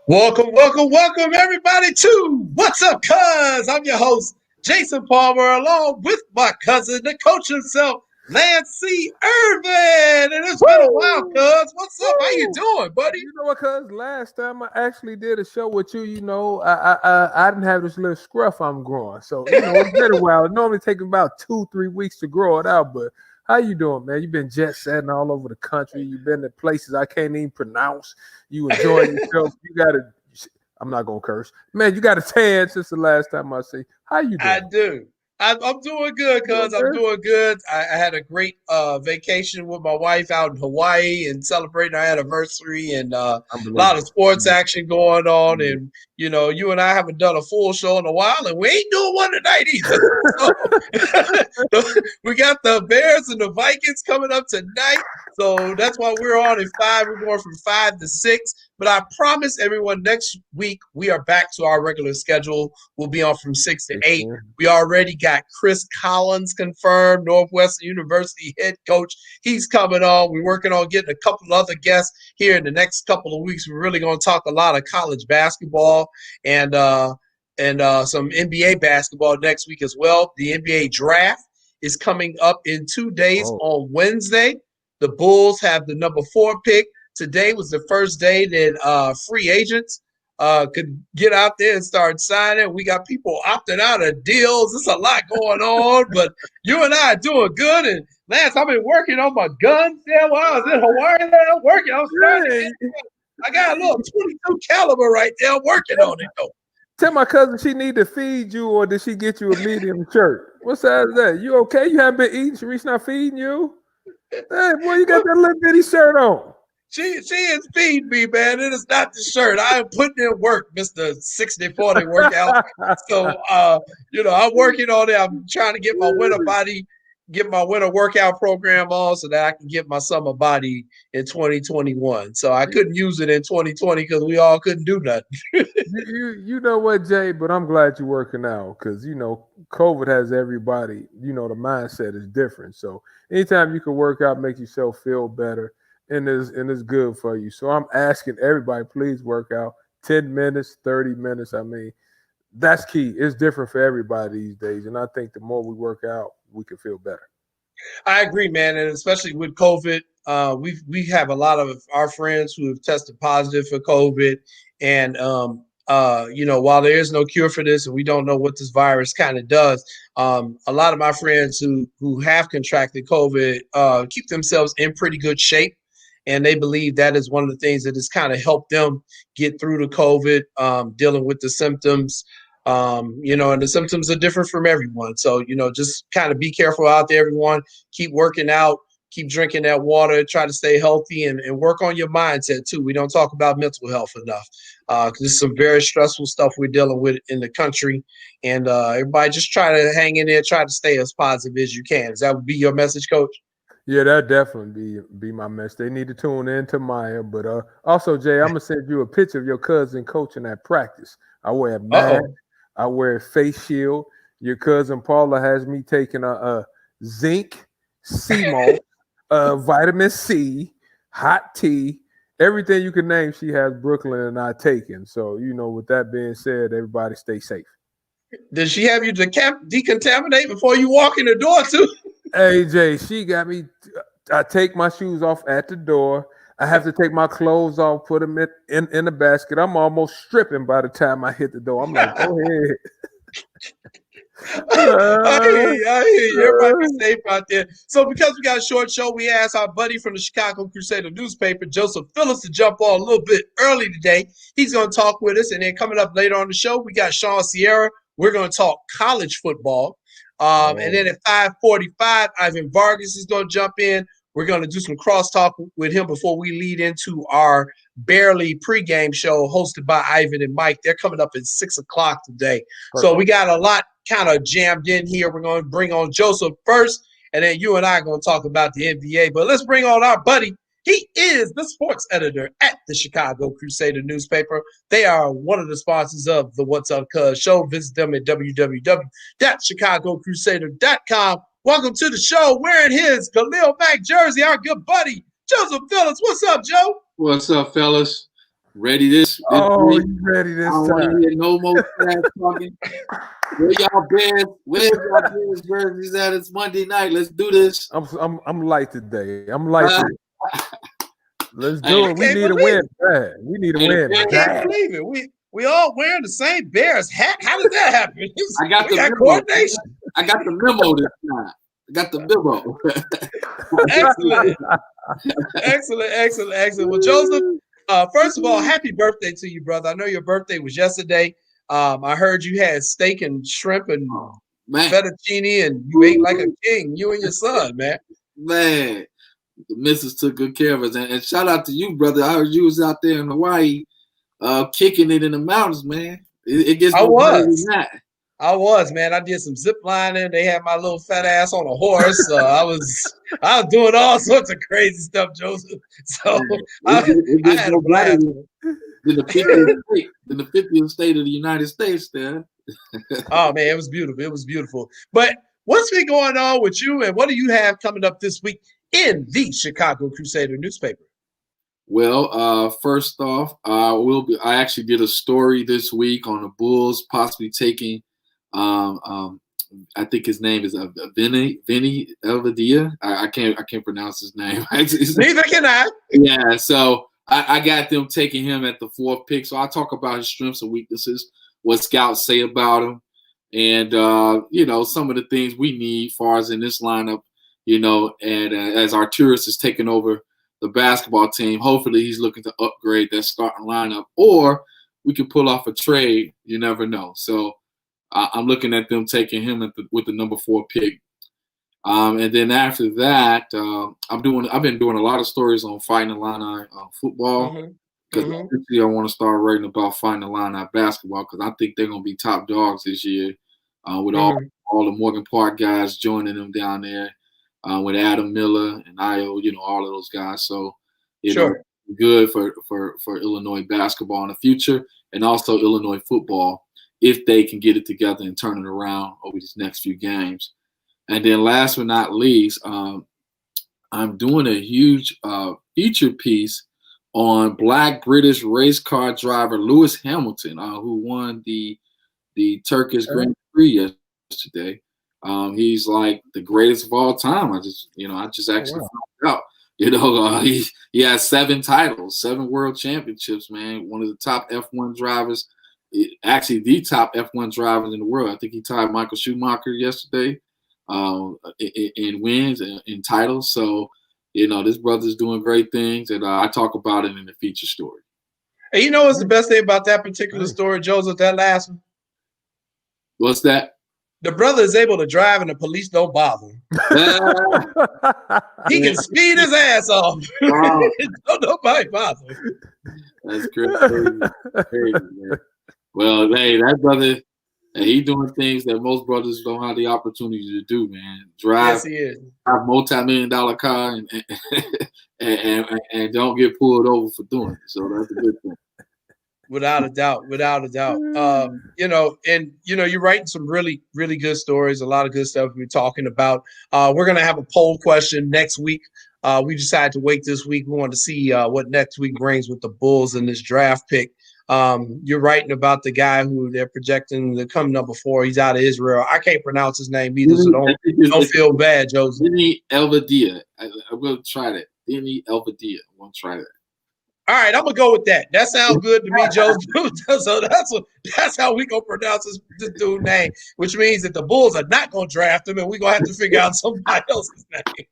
Welcome, everybody, to What's Up, Cuz? I'm your host, Jason Palmer, along with my cousin, the coach himself, Lancy Irvin. And it's been a while, Woo! cuz. What's up? How you Woo! doing, buddy? You know what, cuz last time I actually did a show with you, I didn't have this little scruff I'm growing. So, it's been a while. It normally takes about 2-3 weeks to grow it out, but how you doing, man? You've been jet setting all over the country. You've been to places I can't even pronounce. You enjoying yourself. I'm not gonna curse. Man, you got a tan since the last time I see. How you I doing? do. I'm doing good, Doing cuz. I'm good? doing good. I had a great vacation with my wife out in Hawaii and celebrating our anniversary and a lot of Unbelievable. sports action going on. And, you and I haven't done a full show in a while, and we ain't doing one tonight either. So we got the Bears and the Vikings coming up tonight. So that's why we're on at 5. We're going from 5 to 6. But I promise everyone next week we are back to our regular schedule. We'll be on from 6 to 8. 16. We already got Chris Collins confirmed, Northwestern University head coach. He's coming on. We're working on getting a couple of other guests here in the next couple of weeks. We're really going to talk a lot of college basketball and some NBA basketball next week as well. The NBA draft is coming up in 2 days Oh. on Wednesday. The Bulls have the number 4 pick. Today was the first day that free agents could get out there and start signing. We got people opting out of deals. There's a lot going on, but you and I are doing good. And Lance, I've been working on my guns there while I was in Hawaii. I'm working. I'm starting to Hey, get. I got a little 22 caliber right there. I'm working on it though. tell my cousin she need to feed you, or did she get you a medium shirt? What size is that? You okay? You haven't been eating. Sharice not feeding you? Hey, boy, you got that little bitty shirt on. She is feeding me, man. It is not the shirt. I am putting in work, Mr. 60-40 workout. So I'm working on it. I'm trying to get my winter workout program on so that I can get my summer body in 2021. So I couldn't use it in 2020 because we all couldn't do nothing. You know what, Jay? But I'm glad you're working out because COVID has everybody. The mindset is different. So anytime you can work out, make yourself feel better, and it's good for you. So I'm asking everybody, please work out 10 minutes, 30 minutes. I mean, that's key. It's different for everybody these days, and I think the more we work out, we can feel better. I agree, man, and especially with COVID, we have a lot of our friends who have tested positive for COVID, and while there is no cure for this, and we don't know what this virus kind of does, a lot of my friends who have contracted COVID keep themselves in pretty good shape. And they believe that is one of the things that has kind of helped them get through the COVID, dealing with the symptoms. And the symptoms are different from everyone. So, just kind of be careful out there, everyone. Keep working out, keep drinking that water, try to stay healthy and work on your mindset too. We don't talk about mental health enough because there's some very stressful stuff we're dealing with in the country. And everybody just try to hang in there, try to stay as positive as you can. Does that would be your message, coach? Yeah, that definitely be my mess. They need to tune in to Maya, but also Jay, I'm gonna send you a picture of your cousin coaching at practice. I wear a mask, Uh-oh. I wear a face shield. Your cousin Paula has me taking a zinc, sea moss, vitamin C, hot tea, everything you can name. She has Brooklyn and I taken. So with that being said, everybody stay safe. Does she have you decontaminate before you walk in the door too? AJ, she got me. I take my shoes off at the door. I have to take my clothes off, put them in the basket. I'm almost stripping by the time I hit the door. I'm like, go ahead. I hear you. Everybody be safe out there. So, because we got a short show, we asked our buddy from the Chicago Crusader Newspaper, Joseph Phillips, to jump on a little bit early today. He's going to talk with us. And then coming up later on the show, we got Sean Sierra. We're going to talk college football. And then at 5:45, Ivan Vargas is going to jump in. We're going to do some crosstalk with him before we lead into our barely pregame show hosted by Ivan and Mike. They're coming up at 6 o'clock today. Perfect. So we got a lot kind of jammed in here. We're going to bring on Joseph first, and then you and I are going to talk about the NBA. But let's bring on our buddy. He is the sports editor at the Chicago Crusader Newspaper. They are one of the sponsors of the What's Up Cuz show. Visit them at www.chicagocrusader.com. Welcome to the show, wearing his Khalil Mack jersey, our good buddy, Joseph Phillips. What's up, Joe? What's up, fellas? Ready this Oh, week? you ready this I don't want to time? hear no more trash talking. Where's y'all Bears jerseys at? It's Monday night. Let's do this. I'm light today. I'm light today. Let's do it. We can't need a believe win bad. We need a win I can't bad. believe it. We all wearing the same Bears hat. How did that happen? I got we the got memo. coordination. I got the memo this time. I got the memo. Excellent. Well, Joseph, first of all, happy birthday to you, brother. I know your birthday was yesterday. I heard you had steak and shrimp and fettuccine, and you ate like a king. You and your son, man. Man, the missus took good care of us. And shout out to you, brother. I heard you was out there in Hawaii kicking it in the mountains, man. It gets no better than that. I was, man. I did some zip lining. They had my little fat ass on a horse. I was doing all sorts of crazy stuff, Joseph. So I had a blast. In the 50th state of the United States, there. Oh man, it was beautiful. But what's been going on with you, and what do you have coming up this week in the Chicago Crusader Newspaper? Well, first off, I actually did a story this week on the Bulls possibly taking. I think his name is Vinny Elvadia. I can't pronounce his name. Neither can I. Yeah, so I got them taking him at the 4th pick. So I'll talk about his strengths and weaknesses, what scouts say about him, and some of the things we need as far as in this lineup. And as Arturis is taking over the basketball team, hopefully he's looking to upgrade that starting lineup, or we can pull off a trade. You never know. So I'm looking at them taking him with the number 4 pick. And then after that, I've been doing a lot of stories on Fighting Illini football, because eventually I want to start writing about Fighting Illini basketball, because I think they're going to be top dogs this year with all the Morgan Park guys joining them down there, with Adam Miller and Io, all of those guys. So good for Illinois basketball in the future, and also Illinois football, if they can get it together and turn it around over these next few games. And then last but not least, I'm doing a huge feature piece on Black British race car driver Lewis Hamilton, who won the Turkish Grand Prix yesterday. He's like the greatest of all time. I just actually found out. He has 7 titles, 7 world championships, man. One of the top F1 drivers, actually the top F1 drivers in the world. I think he tied Michael Schumacher yesterday in wins and in titles. So, this brother's doing great things, and I talk about it in the feature story. And what's the best thing about that particular story, Joseph, that last one? What's that? The brother is able to drive and the police don't bother him. He can speed his ass off. Don't nobody bother him. That's crazy, man. Well, hey, that brother, he doing things that most brothers don't have the opportunity to do, man. Drive a multi-million-dollar car and don't get pulled over for doing it. So that's a good thing. Without a doubt. You're writing some really, really good stories, a lot of good stuff we're talking about. We're going to have a poll question next week. We decided to wait this week. We wanted to see what next week brings with the Bulls in this draft pick. You're writing about the guy who they're projecting to come number 4. He's out of Israel. I can't pronounce his name either, so don't feel bad, Joseph. Vinny Elvadia. I'm going to try that. Vinny Elvadia. I'm going to try that. All right, I'm gonna go with that. That sounds good to me, Joseph. So that's how we gonna pronounce this dude's name, which means that the Bulls are not gonna draft him, and we're gonna have to figure out somebody else's name.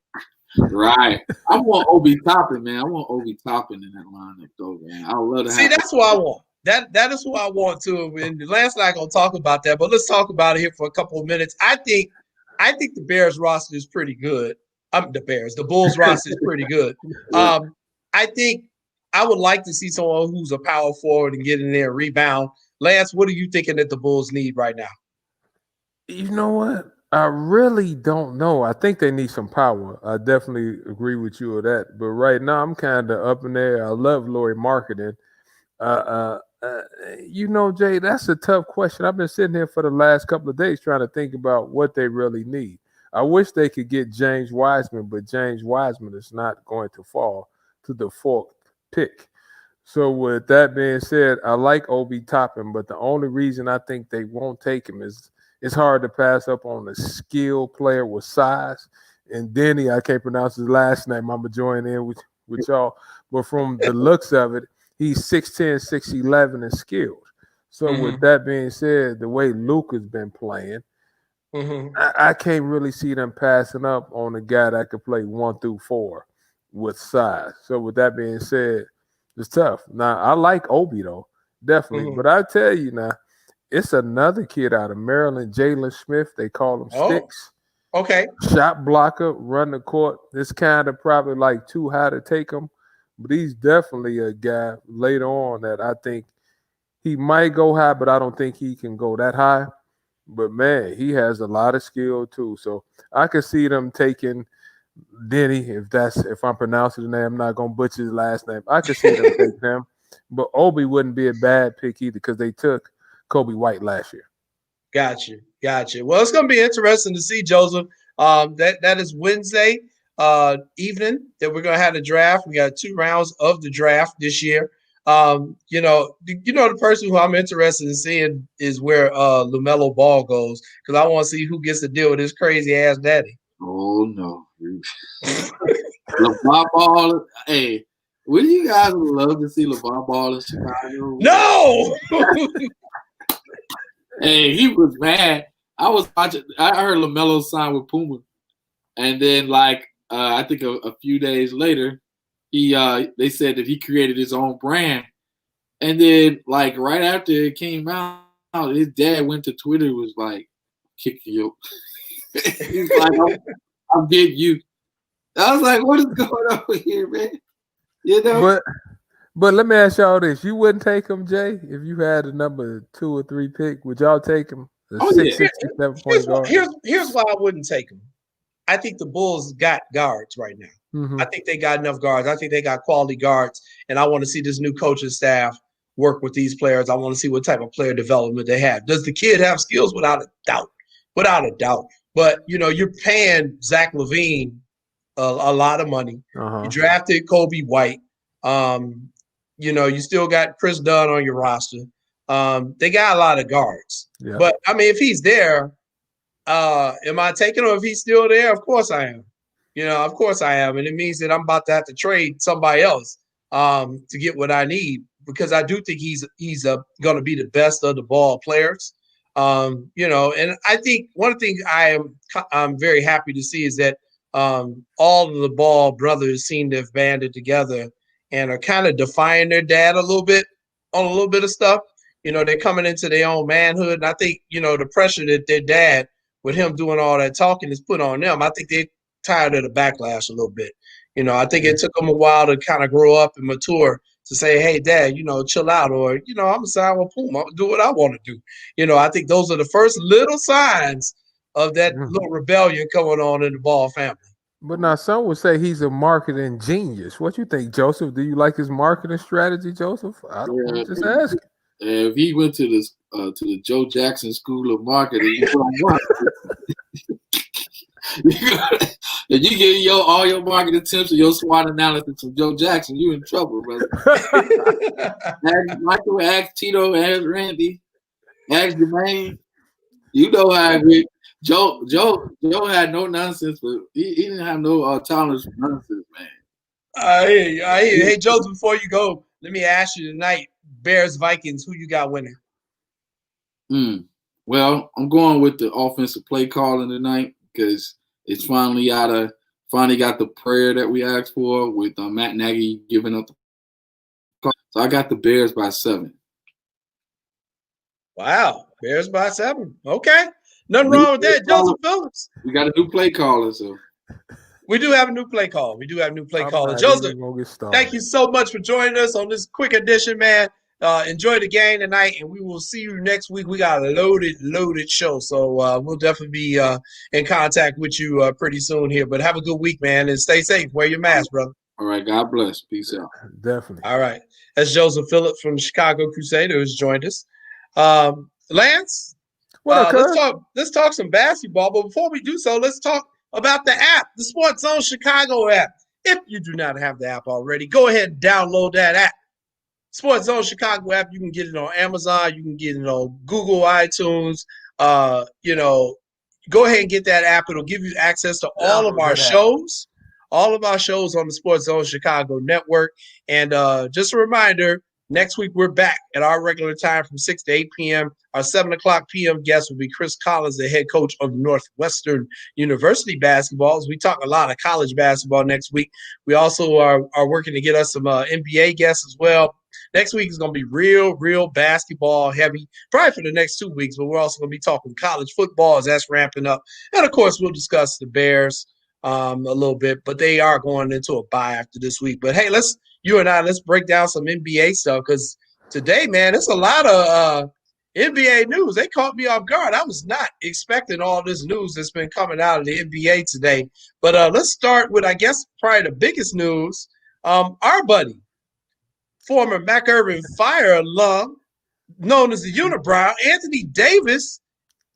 Right. I want Obi Toppin, man. I want Obi Toppin in that lineup, though, man. I would love to. See, that's what I want. That is who I want to. And Lance and I are gonna talk about that, but let's talk about it here for a couple of minutes. I think the Bears roster is pretty good. The Bulls roster is pretty good. I think I would like to see someone who's a power forward and get in there and rebound. Lance, what are you thinking that the Bulls need right now? You know what? I really don't know. I think they need some power. I definitely agree with you with that. But right now, I'm kind of up in there. I love Lauri Markkanen. Jay, that's a tough question. I've been sitting here for the last couple of days trying to think about what they really need. I wish they could get James Wiseman, but James Wiseman is not going to fall to the 4th pick. So with that being said, I like Obi Toppin, but the only reason I think they won't take him is it's hard to pass up on a skilled player with size. And Denny, I can't pronounce his last name. I'm gonna join in with y'all. But from the looks of it, he's 6'10", 6'11", and skilled. So with that being said, the way Luka's been playing, I can't really see them passing up on a guy that could play 1 through 4 with size. So with that being said, it's tough. Now I like Obi though, definitely. But I tell you now, it's another kid out of Maryland, Jalen Smith. They call him Sticks. Okay. Shot blocker, run the court. It's kind of probably like too high to take him, but he's definitely a guy later on that I think he might go high, but I don't think he can go that high. But man, he has a lot of skill too. So I could see them taking Denny, if I'm pronouncing the name, I'm not gonna butcher his last name. I could see them taking him. But Obi wouldn't be a bad pick either because they took Kobe White last year. Gotcha. Well, it's going to be interesting to see, Joseph. That is Wednesday evening that we're going to have the draft. We got 2 rounds of the draft this year. The person who I'm interested in seeing is where LaMelo Ball goes because I want to see who gets to deal with his crazy ass daddy. Oh no, LeBron Ball. Hey, wouldn't you guys love to see LeBron Ball in Chicago? No. Hey, he was mad. I was watching. I heard LaMelo sign with Puma, and then I think a few days later, they said that he created his own brand, and then right after it came out, his dad went to Twitter and was like, "Kick you." He's like, "I'm getting you." I was like, "What is going on here, man?" You know. But let me ask y'all this: you wouldn't take him, Jay, if you had a number 2 or 3 pick. Would y'all take him? Here's why I wouldn't take him. I think the Bulls got guards right now. I think they got enough guards. I think they got quality guards, and I want to see this new coaching staff work with these players. I want to see what type of player development they have. Does the kid have skills? Without a doubt. But you're paying Zach LaVine a lot of money. You drafted Kobe White. You still got Chris Dunn on your roster. They got a lot of guards. Yeah. But, if he's there, am I taking him if he's still there? Of course I am. Of course I am. And it means that I'm about to have to trade somebody else to get what I need because I do think he's going to be the best of the ball players. And I think one thing I'm very happy to see is that all of the Ball brothers seem to have banded together and are kind of defying their dad a little bit on a little bit of stuff. They're coming into their own manhood. And I think, the pressure that their dad, with him doing all that talking, is put on them. I think they're tired of the backlash a little bit. I think it took them a while to kind of grow up and mature to say, hey, Dad, chill out. Or, I'm going to sign with Puma. I'm going to do what I want to do. I think those are the first little signs of that little rebellion going on in the Ball family. But now some would say he's a marketing genius. What you think, Joseph? Do you like his marketing strategy, Joseph? I don't know. Just ask. If he went to the Joe Jackson School of Marketing, if you get all your marketing tips and your SWOT analysis from Joe Jackson, you in trouble, brother. Ask Michael, ask Tito, ask Randy, ask Jermaine. You know how it went. Joe had no nonsense, but he didn't have no tolerance for nonsense, man. I hear you. Hey, Joseph, before you go, let me ask you tonight, Bears-Vikings, who you got winning? Well, I'm going with the offensive play calling tonight because it's finally got the prayer that we asked for with Matt Nagy giving up the call. So I got the Bears by 7. Wow, Bears by 7. Okay. Nothing wrong with that, Joseph Phillips. We got a new play caller, so. We do have a new play call. Joseph, thank you so much for joining us on this quick edition, man. Enjoy the game tonight, and we will see you next week. We got a loaded show, so we'll definitely be in contact with you pretty soon here. But have a good week, man, and stay safe. Wear your mask, brother. All right, God bless. Peace out. Definitely. All right. That's Joseph Phillips from the Chicago Crusader who's joined us. Lance, let's talk some basketball. But before we do so, let's talk about the app, the SportsZone Chicago app. If you do not have the app already, go ahead and download that app. SportsZone Chicago app. You can get it on Amazon. You can get it on Google, iTunes. Go ahead and get that app. It'll give you access to all of our shows. All of our shows on the SportsZone Chicago network. And just a reminder, next week we're back at our regular time from 6 to 8 p.m. Our 7 o'clock p.m. guest will be Chris Collins, the head coach of Northwestern University basketball. We talk a lot of college basketball next week. We also are working to get us some NBA guests as well. Next week is going to be real basketball heavy, probably for the next 2 weeks, but we're also going to be talking college football as that's ramping up. And, of course, we'll discuss the Bears a little bit, but they are going into a bye after this week. But, hey, let's break down some NBA stuff because today, man, it's a lot of NBA news. They caught me off guard. I was not expecting all this news that's been coming out of the NBA today. But let's start with, I guess, probably the biggest news. Our buddy, former Mac Irvin Fire alum, known as the Unibrow, Anthony Davis,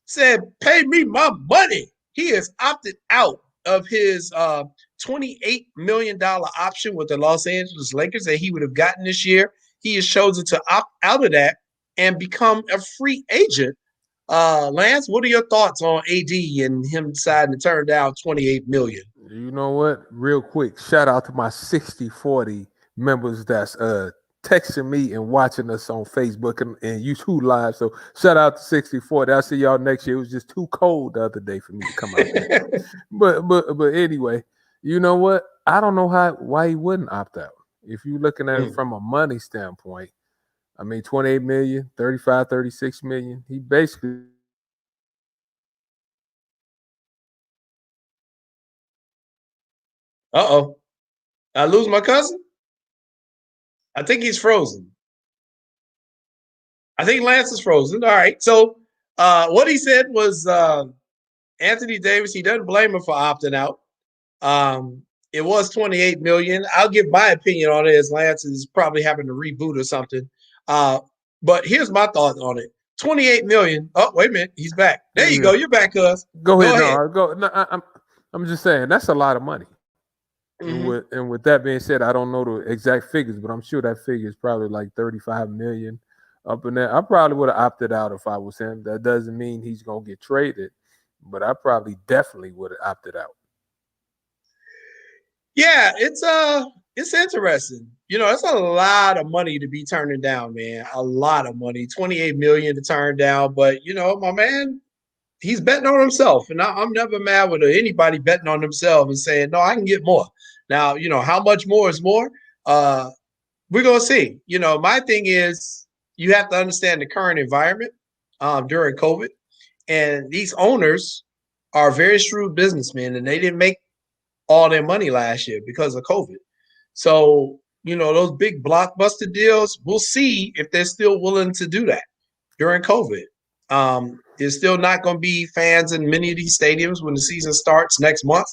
said, pay me my money. He has opted out of his $28 million option with the Los Angeles Lakers that he would have gotten this year. He has chosen to opt out of that and become a free agent. Lance, what are your thoughts on AD and him deciding to turn down $28 million? You know what? Real quick, shout out to my 60/40 members that's texting me and watching us on Facebook and YouTube Live. So shout out to 60/40. I'll see y'all next year. It was just too cold the other day for me to come out there. but anyway, you know what? I don't know why he wouldn't opt out. If you're looking at it from a money standpoint, I mean, 28 million, 35, 36 million. He basically. Uh-oh. I lose my cousin? I think he's frozen. I think Lance is frozen. All right. So what he said was Anthony Davis, he doesn't blame him for opting out. It was $28 million. I'll give my opinion on it as Lance is probably having to reboot or something. But here's my thought on it. $28 million. Oh, wait a minute. He's back. There you go. You're back, cuz. Go ahead. No, I'm just saying that's a lot of money. Mm-hmm. And with that being said, I don't know the exact figures, but I'm sure that figure is probably like 35 million up in there. I probably would have opted out if I was him. That doesn't mean he's going to get traded, but I probably definitely would have opted out. Yeah, it's interesting. You know, it's a lot of money to be turning down, man. A lot of money. 28 million to turn down. But, you know, my man, he's betting on himself. And I'm never mad with anybody betting on themselves and saying, no, I can get more. Now, you know, how much more is more? We're going to see. You know, my thing is you have to understand the current environment during COVID. And these owners are very shrewd businessmen, and they didn't make all their money last year because of COVID. So, you know, those big blockbuster deals, we'll see if they're still willing to do that during COVID. There's still not going to be fans in many of these stadiums when the season starts next month.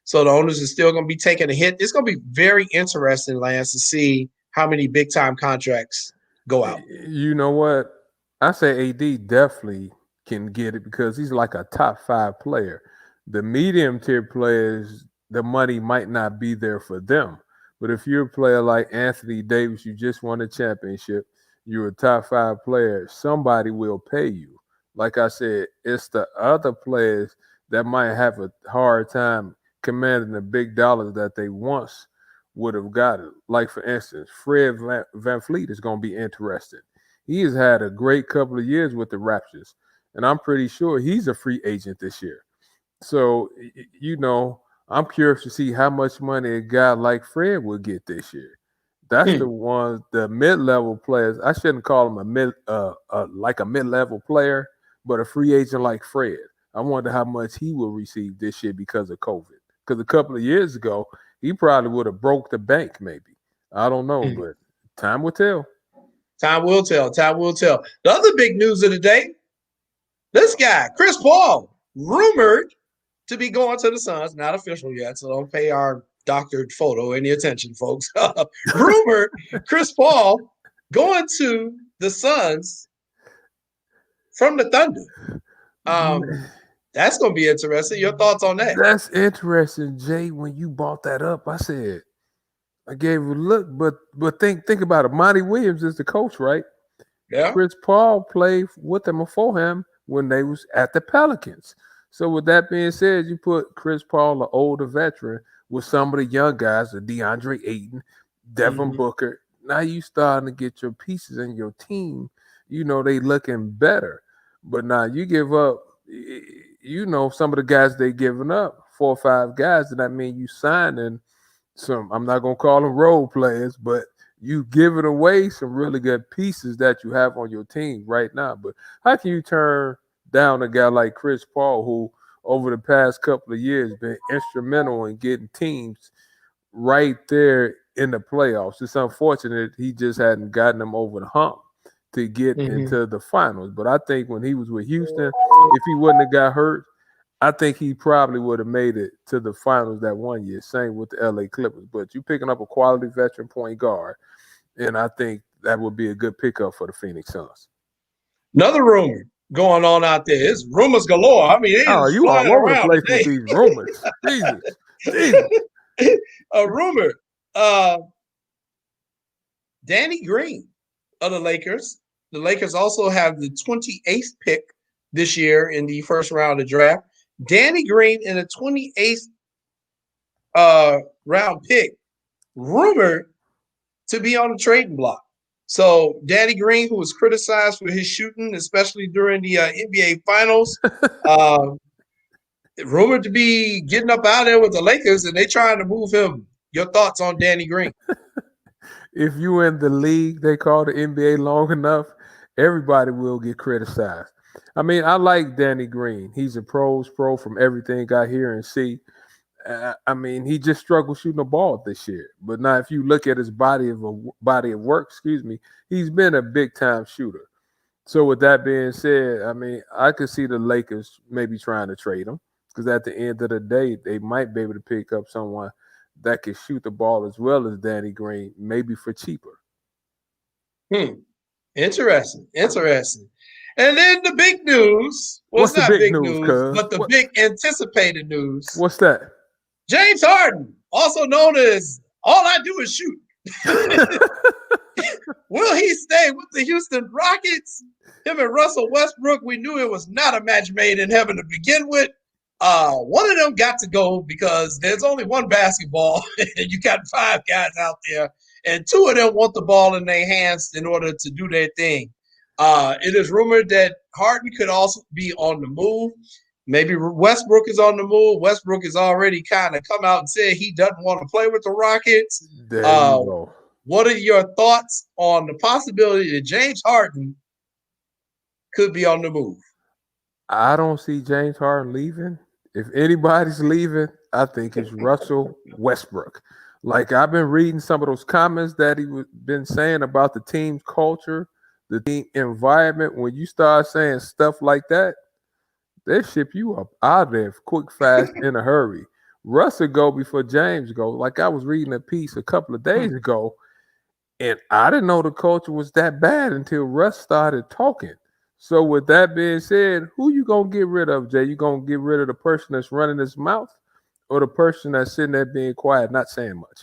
So the owners are still going to be taking a hit. It's going to be very interesting, Lance, to see how many big-time contracts go out. You know what? I say AD definitely can get it because he's like a top 5 player. The medium-tier players, the money might not be there for them. But if you're a player like Anthony Davis, you just won a championship, you're a top 5 player, somebody will pay you. Like I said, it's the other players that might have a hard time commanding the big dollars that they once would have gotten. Like, for instance, Fred VanVleet is going to be interesting. He has had a great couple of years with the Raptors, and I'm pretty sure he's a free agent this year. So, you know, I'm curious to see how much money a guy like Fred will get this year. That's the ones, the mid-level players. I shouldn't call him a mid-level player, but a free agent like Fred. I wonder how much he will receive this year because of COVID. Because a couple of years ago, he probably would have broke the bank maybe. I don't know, but time will tell. Time will tell. Time will tell. The other big news of the day, this guy, Chris Paul, rumored to be going to the Suns. Not official yet, so don't pay our doctored photo any attention, folks. Rumored Chris Paul going to the Suns from the Thunder. That's going to be interesting. Your thoughts on that? That's interesting, Jay. When you brought that up, I said, I gave a look, but think about it. Monty Williams is the coach, right? Yeah. Chris Paul played with them before him when they was at the Pelicans. So with that being said, you put Chris Paul, an older veteran, with some of the young guys, the DeAndre Ayton, Devin Booker. Now you starting to get your pieces in your team. You know, they looking better. But now you give up, you know, some of the guys they giving up, 4 or 5 guys, and that mean you signing some, I'm not going to call them role players, but you giving away some really good pieces that you have on your team right now. But how can you turn down a guy like Chris Paul, who over the past couple of years been instrumental in getting teams right there in the playoffs? It's unfortunate he just hadn't gotten them over the hump to get into the finals. But I think when he was with Houston, if he wouldn't have got hurt, I think he probably would have made it to the finals that one year. Same with the LA Clippers. But you picking up a quality veteran point guard, and I think that would be a good pickup for the Phoenix Suns. Another rumor going on out there. It's rumors galore. I mean, it's you flying all over the around place today. with these rumors. Jesus. A rumor. Danny Green of the Lakers. The Lakers also have the 28th pick this year in the first round of the draft. Danny Green in the 28th round pick, rumored to be on the trading block. So Danny Green, who was criticized for his shooting, especially during the NBA Finals, rumored to be getting up out there with the Lakers, and they trying to move him. Your thoughts on Danny Green? If you in the league they call the NBA long enough, everybody will get criticized. I mean, I like Danny Green. He's a pro from everything I hear and see. I mean, he just struggled shooting the ball this year. But now, if you look at his body of work, he's been a big time shooter. So with that being said, I mean, I could see the Lakers maybe trying to trade him because at the end of the day, they might be able to pick up someone that can shoot the ball as well as Danny Green, maybe for cheaper. Interesting. And then the big news. Well, What's it's not the big big news, but the big anticipated news. What's that? James Harden, also known as All I Do Is Shoot. Will he stay with the Houston Rockets? Him and Russell Westbrook, we knew it was not a match made in heaven to begin with. One of them got to go because there's only one basketball and you got 5 guys out there, and 2 of them want the ball in their hands in order to do their thing. It is rumored that Harden could also be on the move. Maybe Westbrook is on the move. Westbrook has already kind of come out and said he doesn't want to play with the Rockets. There you go. What are your thoughts on the possibility that James Harden could be on the move? I don't see James Harden leaving. If anybody's leaving, I think it's Russell Westbrook. Like, I've been reading some of those comments that he been saying about the team's culture, the team environment. When you start saying stuff like that, they ship you up out there quick, fast, in a hurry. Russ would go before James go. Like, I was reading a piece a couple of days ago, and I didn't know the culture was that bad until Russ started talking. So with that being said, who you going to get rid of, Jay? You going to get rid of the person that's running his mouth or the person that's sitting there being quiet, not saying much?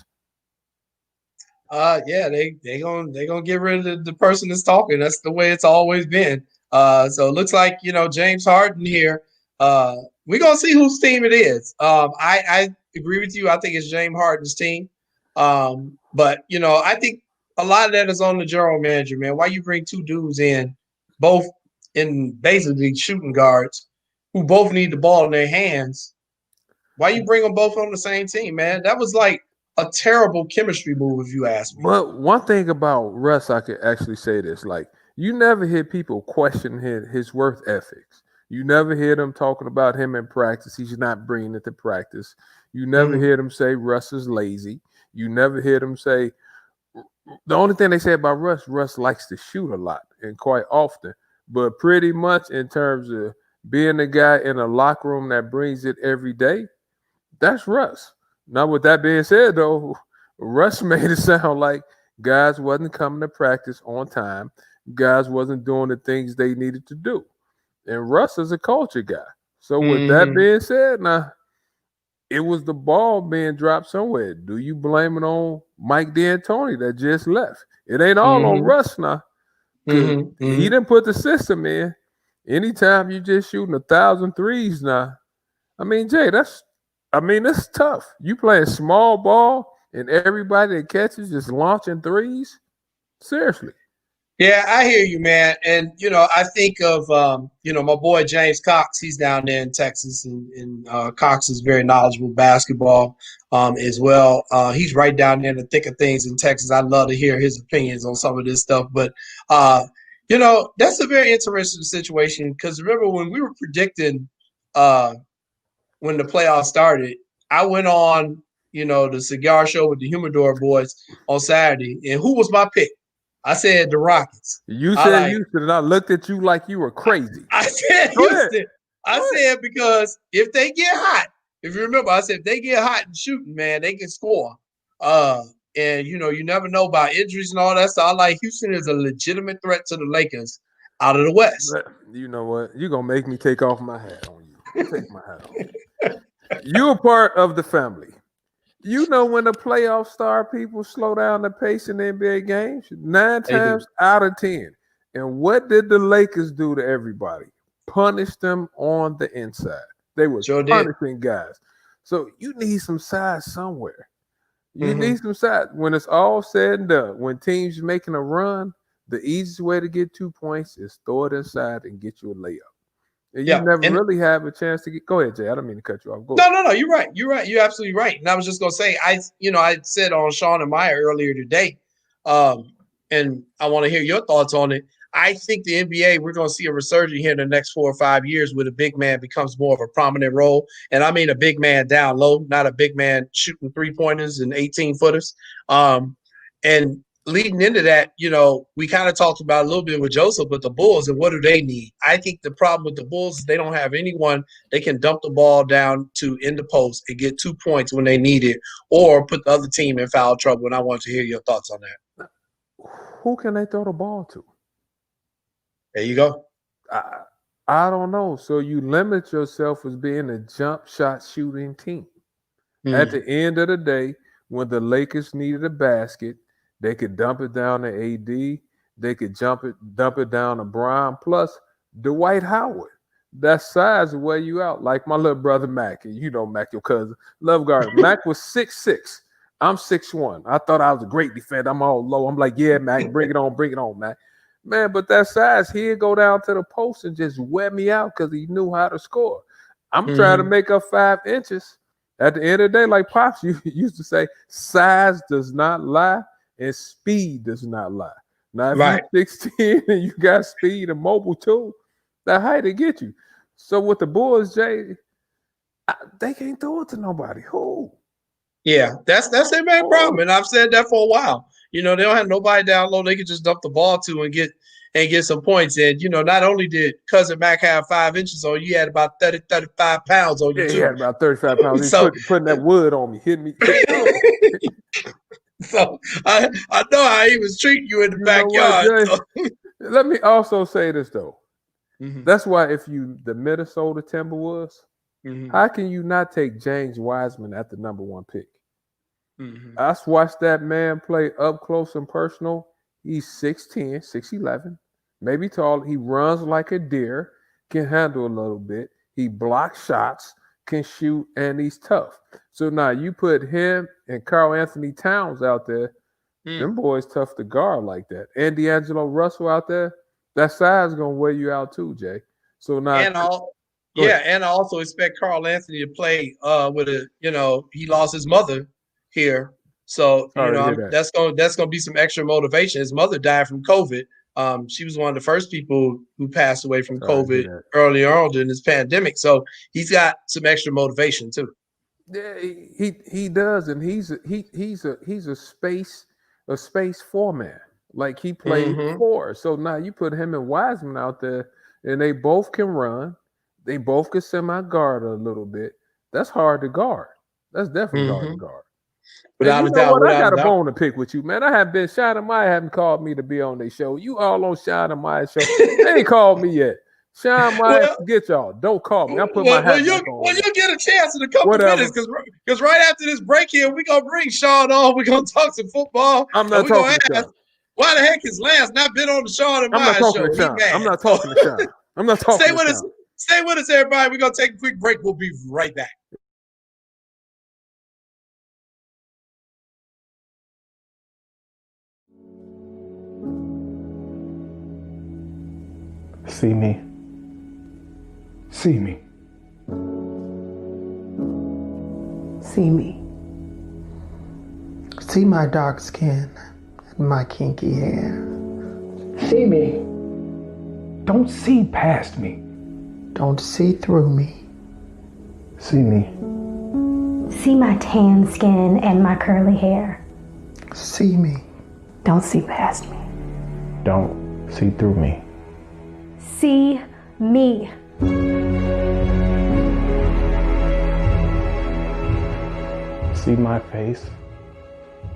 Yeah, they gonna get rid of the person that's talking. That's the way it's always been. So it looks like, James Harden here. We're gonna see whose team it is. I agree with you. I think it's James Harden's team. But I think a lot of that is on the general manager, man. Why you bring 2 dudes in, both in basically shooting guards, who both need the ball in their hands? Why you bring them both on the same team, man? That was like a terrible chemistry move, if you ask me. But one thing about Russ, I could actually say this: like, you never hear people question his work ethics. You never hear them talking about him in practice. He's not bringing it to practice. You never hear them say Russ is lazy. You never hear them say. The only thing they say about Russ likes to shoot a lot and quite often. But pretty much in terms of being the guy in a locker room that brings it every day, that's Russ. Now, with that being said, though, Russ made it sound like guys wasn't coming to practice on time. Guys wasn't doing the things they needed to do. And Russ is a culture guy. So with that being said, now, it was the ball being dropped somewhere. Do you blame it on Mike D'Antoni that just left? It ain't all on Russ now, because he didn't put the system in. Anytime you just shooting 1,000 threes now, I mean, Jay, that's tough. You playing small ball and everybody that catches just launching threes? Seriously. Yeah, I hear you, man. And, I think of, my boy James Cox. He's down there in Texas, and Cox is very knowledgeable basketball as well. He's right down there in the thick of things in Texas. I'd love to hear his opinions on some of this stuff. But, that's a very interesting situation, because remember when we were predicting when the playoffs started, I went on, the cigar show with the Humidor boys on Saturday. And who was my pick? I said the Rockets. You said Houston, and I looked at you like you were crazy. I said Houston. I said because if they get hot, if you remember, I said if they get hot and shooting, man, they can score. And you never know about injuries and all that. So I like Houston is a legitimate threat to the Lakers out of the West. You know what? You're gonna make me take off my hat on you. Take my hat off. You're a part of the family. You know when the playoff star people slow down the pace in the NBA games 9 times out of 10. And what did the Lakers do to everybody? Punish them on the inside. They were punishing guys. So you need some size somewhere. You need some size. When it's all said and done, when teams making a run, the easiest way to get 2 points is throw it inside and get you a layup. And you never really have a chance to get. Go ahead, Jay. I don't mean to cut you off. No. You're right. You're absolutely right. And I was just gonna say, I said on Sean and Meyer earlier today, and I want to hear your thoughts on it. I think the NBA, we're going to see a resurgence here in the next 4 or 5 years where the big man becomes more of a prominent role. And I mean a big man down low, not a big man shooting 3-pointers and 18-footers. And leading into that, we kind of talked about a little bit with Joseph, but the Bulls and what do they need? I think the problem with the Bulls is they don't have anyone they can dump the ball down to in the post and get 2 points when they need it, or put the other team in foul trouble. And I want to hear your thoughts on that. Who can they throw the ball to? There you go. I don't know. So you limit yourself as being a jump shot shooting team. At the end of the day, when the Lakers needed a basket, they could dump it down to AD. They could dump it down to Brian. Plus, Dwight Howard. That size will wear you out. Like my little brother Mac. And you know Mac, your cousin. Love guard. Mac was 6'6". I'm 6'1". I thought I was a great defender. I'm all low. I'm like, yeah, Mac, bring it on, Mac. Man, but that size, he'd go down to the post and just wear me out because he knew how to score. I'm trying to make up 5 inches. At the end of the day, like Pops used to say, size does not lie and speed does not lie. Now, if you're 16 and you got speed and mobile too, that height will get you. So with the Bulls, Jay, they can't throw it to nobody. Who? Yeah, that's their main problem. And I've said that for a while. They don't have nobody down low they can just dump the ball to and get some points. And, not only did Cousin Mac have 5 inches on you, had about 30, 35 pounds on you, too. He had about 35 pounds. He's putting that wood on me, hitting me. So I know how he was treating you in the backyard. So. Let me also say this, though. That's why if the Minnesota Timberwolves, how can you not take James Wiseman at the number 1 pick? I watched that man play up close and personal. He's 6'10", 6'11", maybe tall. He runs like a deer, can handle a little bit. He blocks shots, can shoot, and he's tough. So now you put him and Karl Anthony Towns out there, them boys tough to guard like that. And D'Angelo Russell out there, that size is going to wear you out too, Jay. So now... And I also expect Karl Anthony to play with he lost his mother here. So, that's gonna be some extra motivation. His mother died from COVID. She was one of the first people who passed away from COVID earlier on in this pandemic. So he's got some extra motivation too. Yeah, he does, and he's a space 4 man. Like he played 4. So now you put him and Wiseman out there, and they both can run. They both can semi-guard a little bit. That's hard to guard. That's definitely hard to guard. Without a doubt. I got a bone to pick with you, man. I have been. Sean and Maya haven't called me to be on their show. You all on Sean and Maya's show. They ain't called me yet. Sean might forget y'all. Don't call me. I'll put my hat back on. Well, you'll get a chance in a couple minutes because right after this break here, we're going to bring Sean on. We're going to talk some football. I'm not talking to Sean. Why the heck has Lance not been on the Sean and Maya show? I'm not talking to Sean. I'm not talking to Sean. Stay with us, everybody. We're going to take a quick break. We'll be right back. See me. See me. See me. See my dark skin and my kinky hair. See me. Don't see past me. Don't see through me. See me. See my tan skin and my curly hair. See me. Don't see past me. Don't see through me. See me. See my face,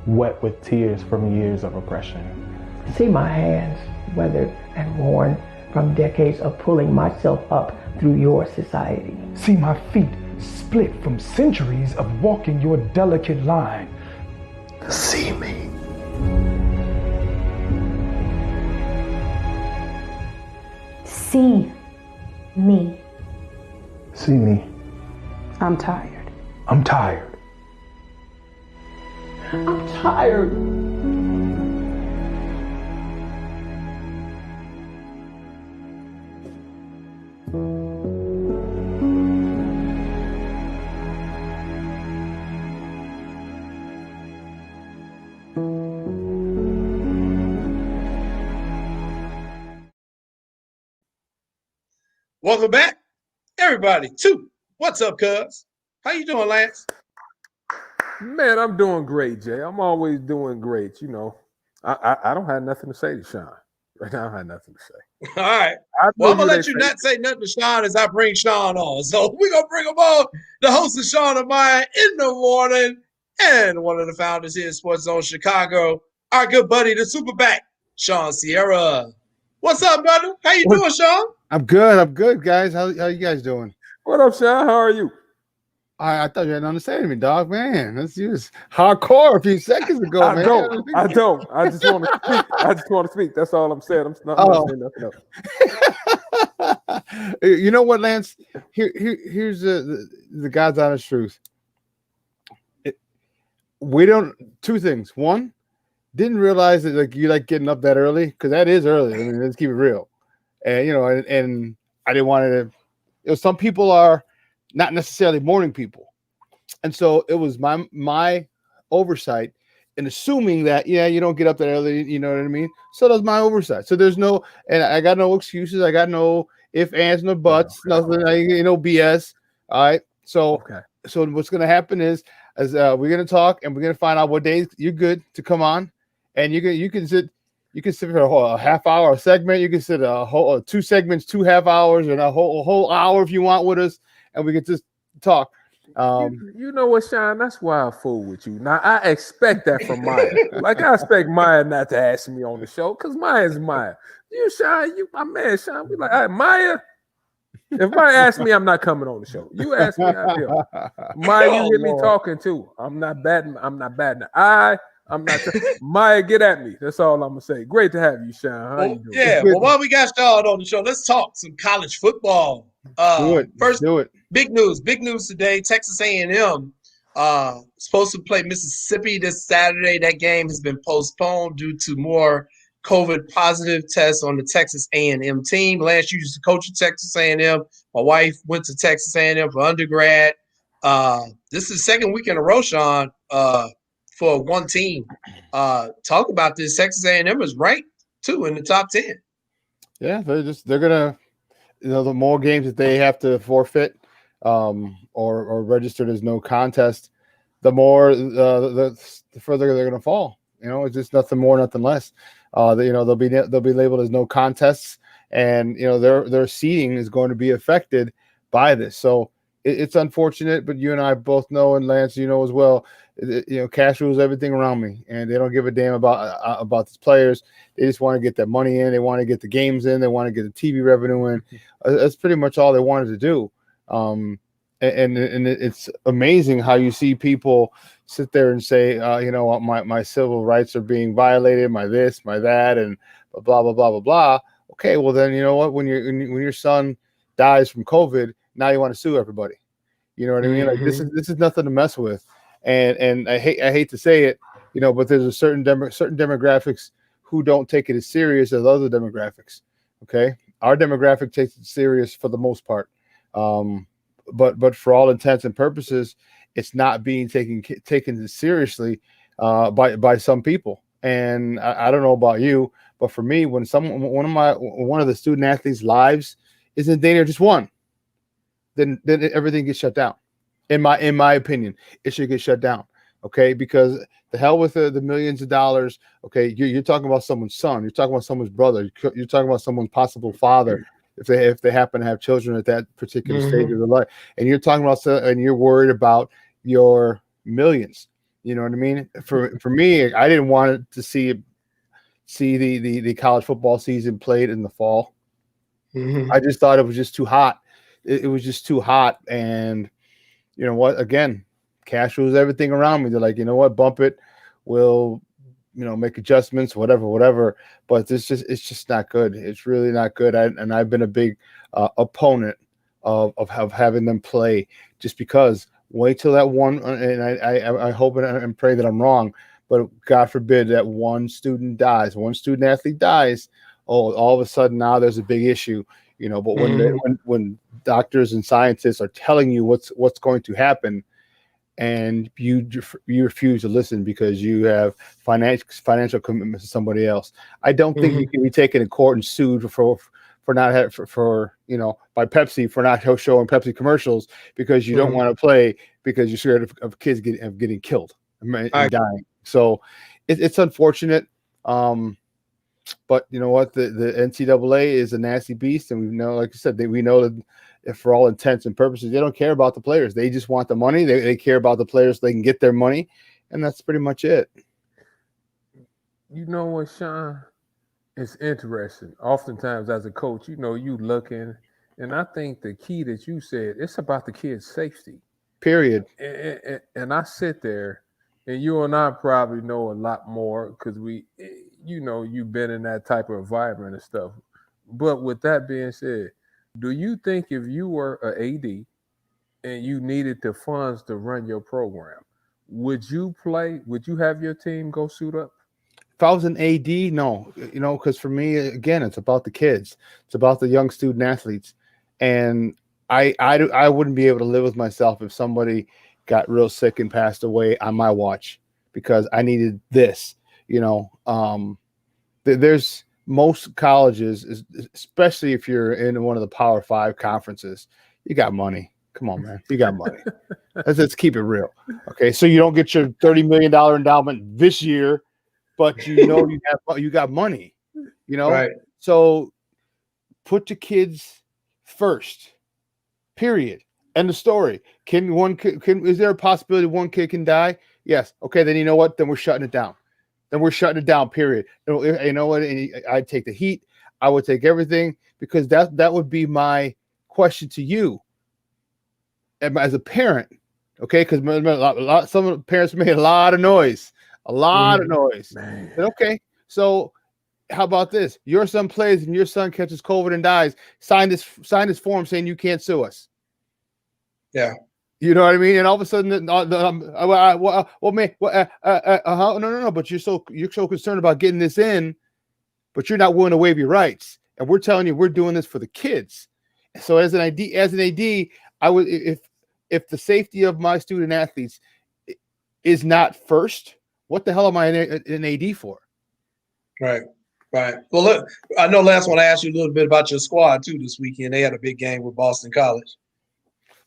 wet with tears from years of oppression. See my hands, weathered and worn from decades of pulling myself up through your society. See my feet, split from centuries of walking your delicate line. See me. See me. See me. I'm tired. I'm tired. I'm tired. Welcome back, everybody, to What's Up, cuz? How you doing, Lance? Man, I'm doing great, Jay. I'm always doing great. You know, I don't have nothing to say to Sean. Right now, I don't have nothing to say. All right. Well, I'm going to let you not say nothing to Sean as I bring Sean on. So we're going to bring him on, the host of Sean and Maya in the morning, and one of the founders here at SportsZone Chicago, our good buddy, the Superback, Sean Sierra. What's up, brother? How you doing, Sean? I'm good, guys. How you guys doing? What up, Sean? How are you? I thought you hadn't understand me, dog. Man, that's just hardcore a few seconds ago, I man. don't. I just want to speak. I just want to speak. That's all I'm saying. I'm not saying nothing else. You know what, Lance? Here's the God's honest truth. We don't. Two things. One, didn't realize that like you like getting up that early because that is early. I mean, let's keep it real. And you know, and I didn't want to. You know, some people are not necessarily morning people, and so it was my oversight in assuming that you don't get up that early. You know what I mean? So that's my oversight. So there's no, and I got no excuses. I got no ifs, ands, no buts. Nothing. No BS. All right. So So what's gonna happen is we're gonna talk and we're gonna find out what days you're good to come on, and you can sit for a half hour a segment. You can sit a whole 2 segments, 2 half hours, and a whole hour if you want with us, and we can just talk. You know what, Sean? That's why I fool with you. Now I expect that from Maya. Like I expect Maya not to ask me on the show because Maya's Maya. You, Sean, you my man, Sean. We like, all right, Maya. If Maya asks me, I'm not coming on the show. You ask me, I will. Maya, you hear me talking too. I'm not batting. I'm not batting. I'm not. Maya, get at me. That's all I'm gonna say. Great to have you, Sean. How you doing? Yeah. Well, while we got Sean on the show, let's talk some college football. Do it. First, do it. Big news today. Texas A&M supposed to play Mississippi this Saturday. That game has been postponed due to more COVID positive tests on the Texas A&M team. Last year used to coach at Texas A&M. My wife went to Texas A&M for undergrad. This is the second week in a row, Sean, for one team. Talk about this. Texas A&M is ranked too in the top 10. Yeah, they're gonna, the more games that they have to forfeit or registered as no contest, the more the further they're gonna fall. It's just nothing more, nothing less. They'll be labeled as no contests, and their seeding is going to be affected by this. So it's unfortunate, but you and I both know, and Lance, you know as well, cash rules everything around me, and they don't give a damn about these players. They just want to get that money in. They want to get the games in. They want to get the TV revenue in. That's pretty much all they wanted to do. And it's amazing how you see people sit there and say, my civil rights are being violated, my this, my that, and blah blah blah blah blah. Okay, well then you know what? When your son dies from COVID, now you want to sue everybody. You know what I mean? Like this is nothing to mess with. And I hate to say it, but there's a certain demographics who don't take it as serious as other demographics. Okay, our demographic takes it serious for the most part. But for all intents and purposes, it's not being taken seriously by some people. And I don't know about you, but for me, when one of the student athletes' lives is in danger, just one, then everything gets shut down. In my opinion, it should get shut down. Okay, because the hell with the millions of dollars. Okay, you're talking about someone's son, you're talking about someone's brother, you're talking about someone's possible father. If they happen to have children at that particular stage of their life, and you're talking about, and you're worried about your millions, you know what I mean? For me, I didn't want to see the college football season played in the fall. I just thought it was just too hot. It was just too hot, and you know what? Again, cash rules everything around me. They're like, you know what? Bump it. We'll make adjustments, whatever. But it's just not good. It's really not good. And I've been a big opponent of having them play, just because. Wait till that one, and I hope and pray that I'm wrong, but God forbid that one student athlete dies. Oh, all of a sudden now there's a big issue, But when doctors and scientists are telling you what's going to happen, and you refuse to listen because you have financial commitments to somebody else, I don't think you can be taken to court and sued for not by Pepsi for not showing Pepsi commercials because you don't want to play because you're scared of kids getting killed and dying. So it's unfortunate. But you know what? The NCAA is a nasty beast, and we know, like you said, we know that for all intents and purposes, they don't care about the players. They just want the money. They care about the players so they can get their money, and that's pretty much it. You know what, Sean? It's interesting. Oftentimes, as a coach, you looking, and I think the key that you said, it's about the kid's safety. Period. And I sit there, and you and I probably know a lot more because you've been in that type of environment and stuff. But with that being said, do you think if you were an AD and you needed the funds to run your program, would you play? Would you have your team go suit up? If I was an AD, no, because for me, again, it's about the kids. It's about the young student athletes. And I wouldn't be able to live with myself if somebody got real sick and passed away on my watch because I needed this, There's most colleges, especially if you're in one of the Power 5 conferences, you got money. Come on, man. You got money. Let's keep it real. Okay, so you don't get your $30 million endowment this year, but you got money, Right. So put your kids first, period. End of story. Is there a possibility one kid can die? Yes. Okay, then you know what? Then we're shutting it down. Period. You know what? I'd take the heat. I would take everything because that would be my question to you as a parent. Okay, because some of the parents made a lot of noise. Man. Okay, so how about this? Your son plays and your son catches COVID and dies. Sign this form saying you can't sue us. Yeah. You know what I mean? And all of a sudden, no. But you're so concerned about getting this in, but you're not willing to waive your rights. And we're telling you we're doing this for the kids. So as an AD, I would if the safety of my student athletes is not first, what the hell am I an AD for? Right. Well, look, I know Lance want to ask you a little bit about your squad too this weekend. They had a big game with Boston College.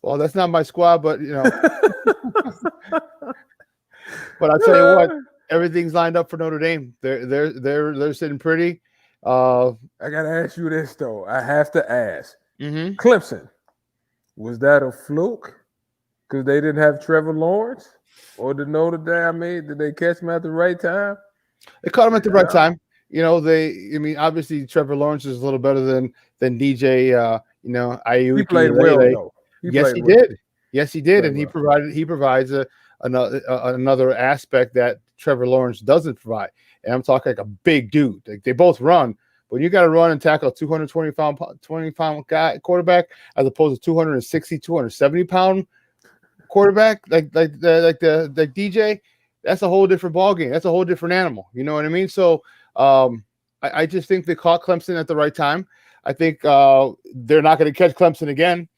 Well, that's not my squad, but but I tell you what, everything's lined up for Notre Dame. They're sitting pretty. I gotta ask you this though. I have to ask. Clemson, Was that a fluke? Because they didn't have Trevor Lawrence? Or did Notre Dame, did they catch him at the right time? They caught him at the right time. Obviously Trevor Lawrence is a little better than DJ. Ayuk. He played well though. Yes, he did. Yes, he did, and he provides another aspect that Trevor Lawrence doesn't provide. And I'm talking like a big dude. Like they both run, but you got to run and tackle a 220-pound guy quarterback as opposed to 260, 270-pound quarterback like DJ. That's a whole different ballgame. That's a whole different animal. You know what I mean? So I just think they caught Clemson at the right time. I think they're not going to catch Clemson again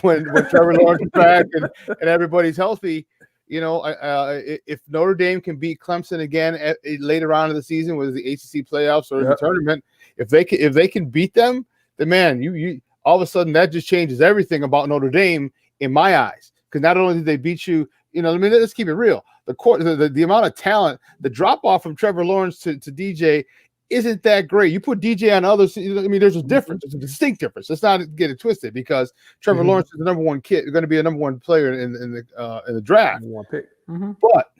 when Trevor Lawrence is back and everybody's healthy. If Notre Dame can beat Clemson again later on in the season, whether the ACC playoffs or the tournament, if they can beat them, then man, you all of a sudden that just changes everything about Notre Dame in my eyes. Because not only did they beat you, let's keep it real. The amount of talent, the drop off from Trevor Lawrence to DJ isn't that great. You put DJ on others. There's a difference. There's a distinct difference. Let's not get it twisted because Trevor Lawrence is the number one kid, going to be a number one player in the draft. Number one pick. But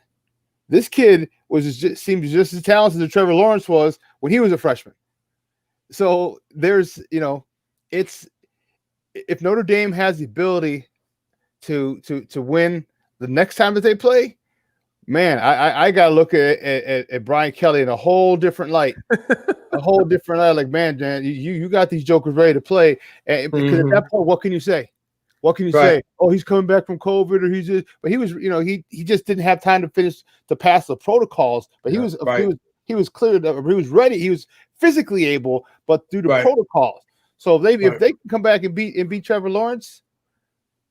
this kid seemed just as talented as Trevor Lawrence was when he was a freshman. So there's, it's if Notre Dame has the ability to win the next time that they play, man, I gotta look at Brian Kelly in a whole different light, Like, man, you got these jokers ready to play, and because at that point, what can you say? What can you say? Oh, he's coming back from COVID, or but he was, he just didn't have time to pass the protocols. But he was cleared, he was ready, he was physically able, but through the protocols. So if they can come back and beat Trevor Lawrence.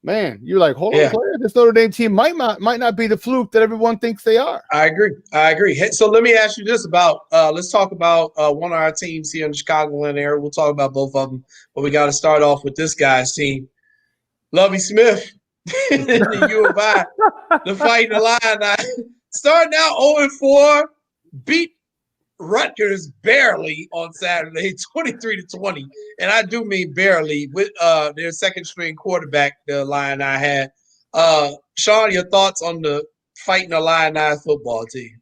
Man, you're like, hold on, player. This Notre Dame team might not be the fluke that everyone thinks they are. I agree. Hey, so let me ask you this about let's talk about one of our teams here in the Chicagoland area. We'll talk about both of them, but we got to start off with this guy's team. Lovie Smith, the U of I, the Fighting Illini, starting out 0-4, beat Rutgers barely on Saturday, 23-20, and I do mean barely with their second string quarterback, the Illini had. Sean, your thoughts on the Fighting Illini football team?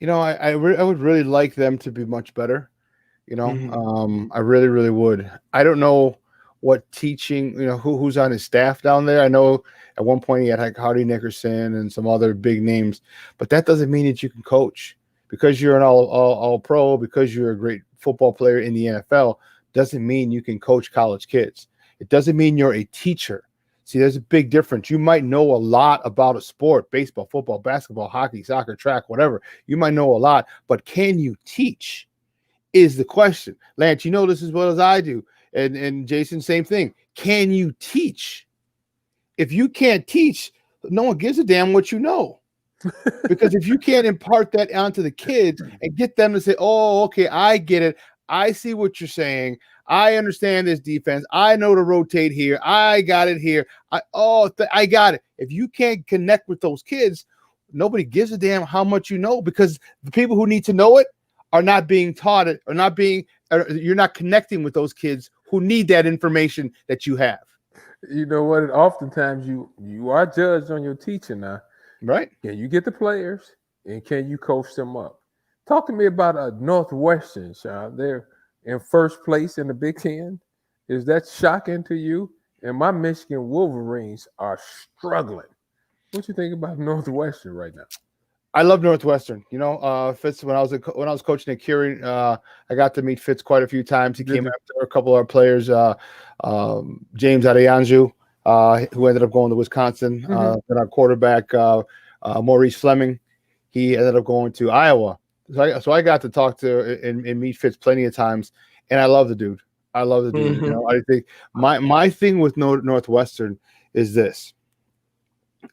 I would really like them to be much better. I really, really would. I don't know what teaching, who's on his staff down there. I know at one point he had like Hardy Nickerson and some other big names, but that doesn't mean that you can coach. Because you're an all pro, because you're a great football player in the NFL, doesn't mean you can coach college kids. It doesn't mean you're a teacher. See, there's a big difference. You might know a lot about a sport, baseball, football, basketball, hockey, soccer, track, whatever. You might know a lot, but can you teach is the question. Lance, you know this as well as I do. And Jason, same thing. Can you teach? If you can't teach, no one gives a damn what you know. Because if you can't impart that onto the kids and get them to say, oh, okay, I get it. I see what you're saying. I understand this defense. I know to rotate here. I got it here. I got it. If you can't connect with those kids, nobody gives a damn how much you know, because the people who need to know it are not being taught it, or you're not connecting with those kids who need that information that you have. You know what? Oftentimes you are judged on your teaching now. Right. Can you get the players, and can you coach them up? Talk to me about Northwestern, Sean. They're in first place in the Big Ten. Is that shocking to you? And my Michigan Wolverines are struggling. What you think about Northwestern right now? I love Northwestern. Fitz, when I was coaching at Curie, I got to meet Fitz quite a few times. He came after a couple of our players, James Adeyanju, who ended up going to Wisconsin. Then our quarterback, Maurice Fleming, he ended up going to Iowa. So I got to talk to and meet Fitz plenty of times, and I love the dude. I think my thing with Northwestern is this.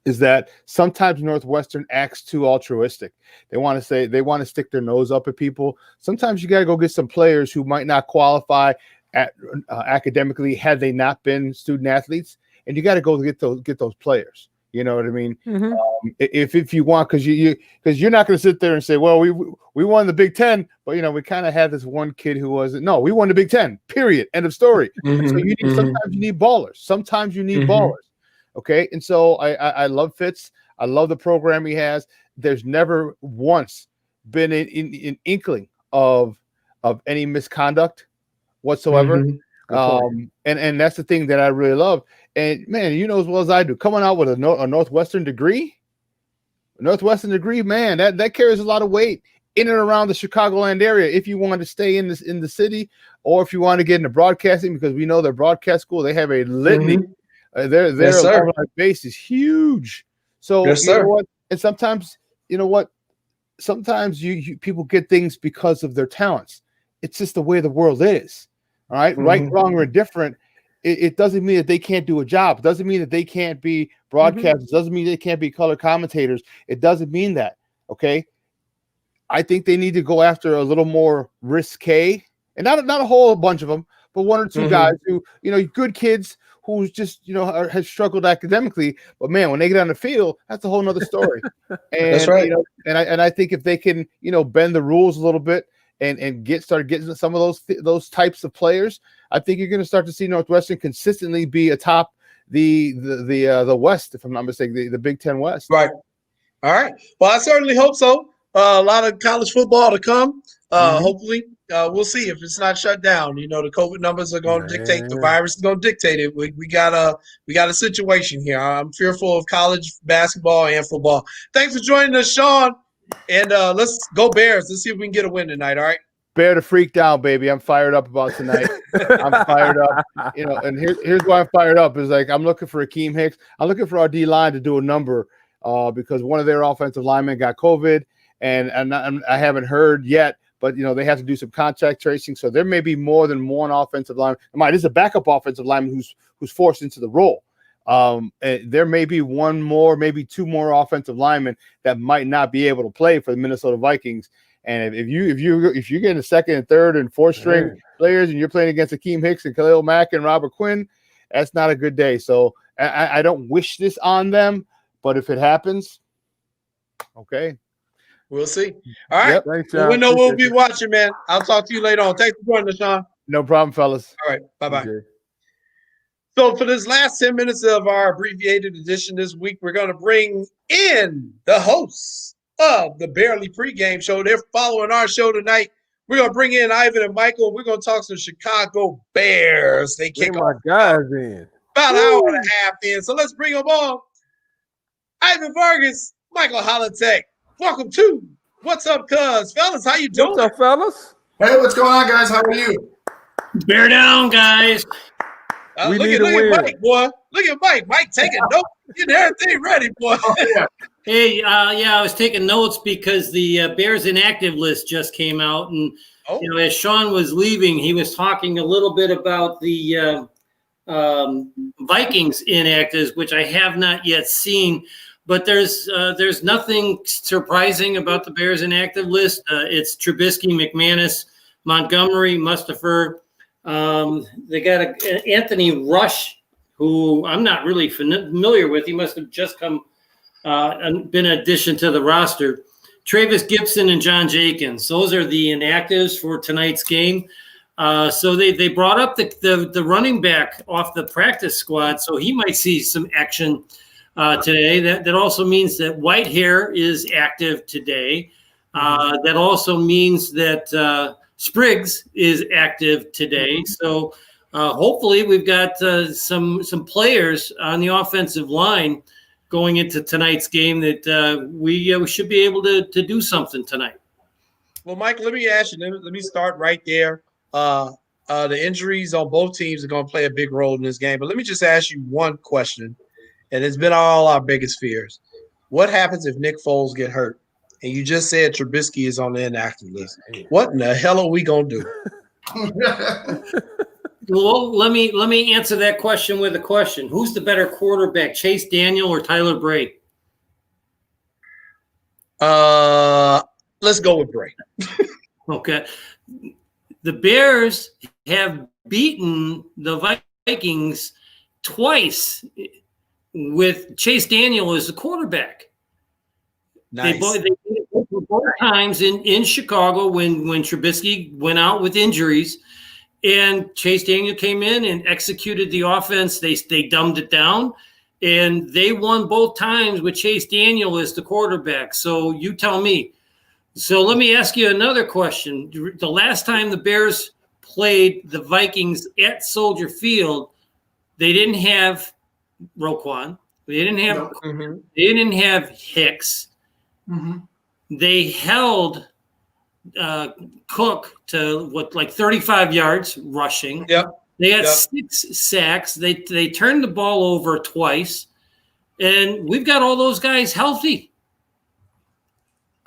Is that sometimes Northwestern acts too altruistic. They want to stick their nose up at people. Sometimes you got to go get some players who might not qualify academically had they not been student athletes, and you got to go get those players. You know what I mean? Mm-hmm. If you want, because you're not going to sit there and say, well, we won the Big Ten, but we kind of had this one kid who wasn't. No, we won the Big Ten. Period. End of story. Mm-hmm. So sometimes you need ballers. Sometimes you need Mm-hmm. ballers. Okay, and so I love Fitz. I love the program he has. There's never once been an inkling of any misconduct whatsoever. Mm-hmm. And that's the thing that I really love. And man, you know as well as I do, coming out with a Northwestern degree, man, that carries a lot of weight in and around the Chicagoland area. If you want to stay in the city, or if you want to get into broadcasting, because we know their broadcast school, they have a litany. Mm-hmm. Their Yes, alumni base is huge. So Yes, you know sir. what? And sometimes sometimes you people get things because of their talents. It's just the way the world is. All right, right, wrong, or indifferent. It doesn't mean that they can't do a job. It doesn't mean that they can't be broadcasters. It doesn't mean they can't be color commentators. It doesn't mean that. Okay. I think they need to go after a little more risque, and not a whole bunch of them, but one or two guys who, good kids who's just, has struggled academically. But man, when they get on the field, that's a whole nother story. And That's right. And I think if they can, bend the rules a little bit and start getting some of those types of players, I think you're going to start to see Northwestern consistently be atop the West, if I'm not mistaken, the Big Ten West. Right. All right. Well, I certainly hope so. A lot of college football to come. Hopefully, we'll see if it's not shut down. The COVID numbers are going to dictate. The virus is going to dictate it. We got a situation here. I'm fearful of college basketball and football. Thanks for joining us, Sean. And let's go Bears. Let's see if we can get a win tonight. All right. Bear to freak down, baby. I'm fired up about tonight. I'm fired up. And here's why I'm fired up is I'm looking for Akeem Hicks. I'm looking for our D-line to do a number because one of their offensive linemen got COVID, and I haven't heard yet, but they have to do some contact tracing. So there may be more than one offensive lineman. This is a backup offensive lineman who's forced into the role. There may be one more, maybe two more offensive linemen that might not be able to play for the Minnesota Vikings. And if you're getting the second and third and fourth string players and you're playing against Akeem Hicks and Khalil Mack and Robert Quinn, that's not a good day. So I don't wish this on them, but if it happens, okay. We'll see. All right. Yep. Thanks, Sean. We'll know we'll Appreciate be watching, man. I'll talk to you later on. Thanks for joining us, Sean. No problem, fellas. All right. Bye-bye. Okay. So for this last 10 minutes of our abbreviated edition this week, we're going to bring in the hosts of the Barely Pregame Show. They're following our show tonight. We're going to bring in Ivan and Michael. We're going to talk some Chicago Bears. They kick Bring my off guys in. about an hour and a half in. So let's bring them on. Ivan Vargas, Michael Holitek. Welcome to What's Up, Cuz? Fellas, how you doing? What's up, fellas? Hey, what's going on, guys? How are you? Bear down, guys. We look need at a win. Mike, boy. Look at Mike. Mike taking notes. Getting everything ready, boy. Hey, I was taking notes because the Bears inactive list just came out, and as Sean was leaving, he was talking a little bit about the Vikings inactives, which I have not yet seen. But there's nothing surprising about the Bears inactive list. It's Trubisky, McManus, Montgomery, Mustipher. They got Anthony Rush, who I'm not really familiar with. He must have just been an addition to the roster. Travis Gibson and John Jenkins. Those are the inactives for tonight's game. So they brought up the running back off the practice squad, so he might see some action today. That also means that Whitehair is active today. That also means that Spriggs is active today. So hopefully we've got some players on the offensive line going into tonight's game that we should be able to do something tonight. Well, Mike, let me ask you. Let me start right there. The injuries on both teams are going to play a big role in this game. But let me just ask you one question, and it's been all our biggest fears. What happens if Nick Foles get hurt? And you just said Trubisky is on the inactive list. What in the hell are we going to do? Well, let me answer that question with a question. Who's the better quarterback, Chase Daniel or Tyler Bray? Let's go with Bray. Okay. The Bears have beaten the Vikings twice with Chase Daniel as the quarterback. Nice. They did it both times in Chicago when Trubisky went out with injuries, and Chase Daniel came in and executed the offense. They dumbed it down, and they won both times with Chase Daniel as the quarterback. So you tell me. So let me ask you another question. The last time the Bears played the Vikings at Soldier Field, they didn't have Roquan. They didn't have Hicks. Mm-hmm. They held Cook to 35 yards rushing. Yep. They had 6 sacks. They turned the ball over twice, and we've got all those guys healthy.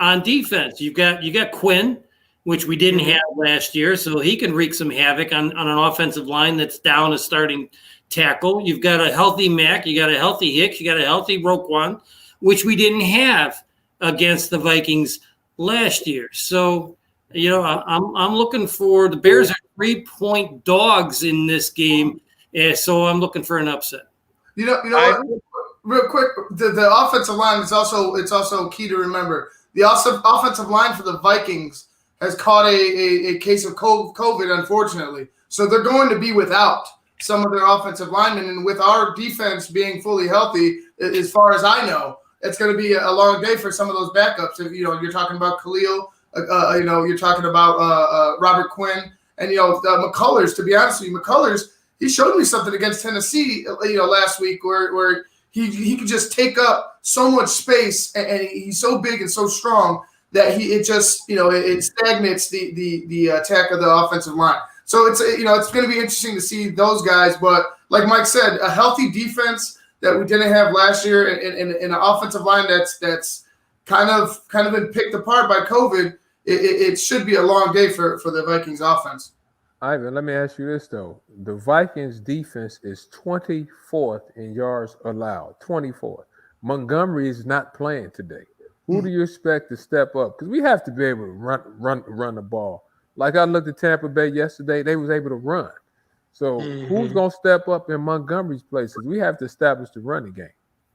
On defense, you got Quinn, which we didn't have last year, so he can wreak some havoc on an offensive line that's down a starting tackle. You've got a healthy Mack, you got a healthy Hicks, you got a healthy Roquan, which we didn't have against the Vikings last year. So, I'm looking for the Bears are 3-point dogs in this game, so I'm looking for an upset. You know what? Real quick, the offensive line is also key to remember. The offensive line for the Vikings has caught a case of COVID, unfortunately. So they're going to be without some of their offensive linemen. And with our defense being fully healthy, as far as I know, it's going to be a long day for some of those backups. You're talking about Khalil, you're talking about Robert Quinn, and McCullers. To be honest with you, McCullers, he showed me something against Tennessee, last week where he could just take up so much space, and he's so big and so strong that it stagnates the attack of the offensive line. So it's going to be interesting to see those guys. But like Mike said, a healthy defense that we didn't have last year, and an offensive line that's kind of been picked apart by COVID. It should be a long day for the Vikings offense. Ivan, let me ask you this, though. The Vikings defense is 24th in yards allowed, 24th. Montgomery is not playing today. Who do you expect to step up? Because we have to be able to run the ball. Like I looked at Tampa Bay yesterday, they was able to run. So who's going to step up in Montgomery's place? Because we have to establish the running game.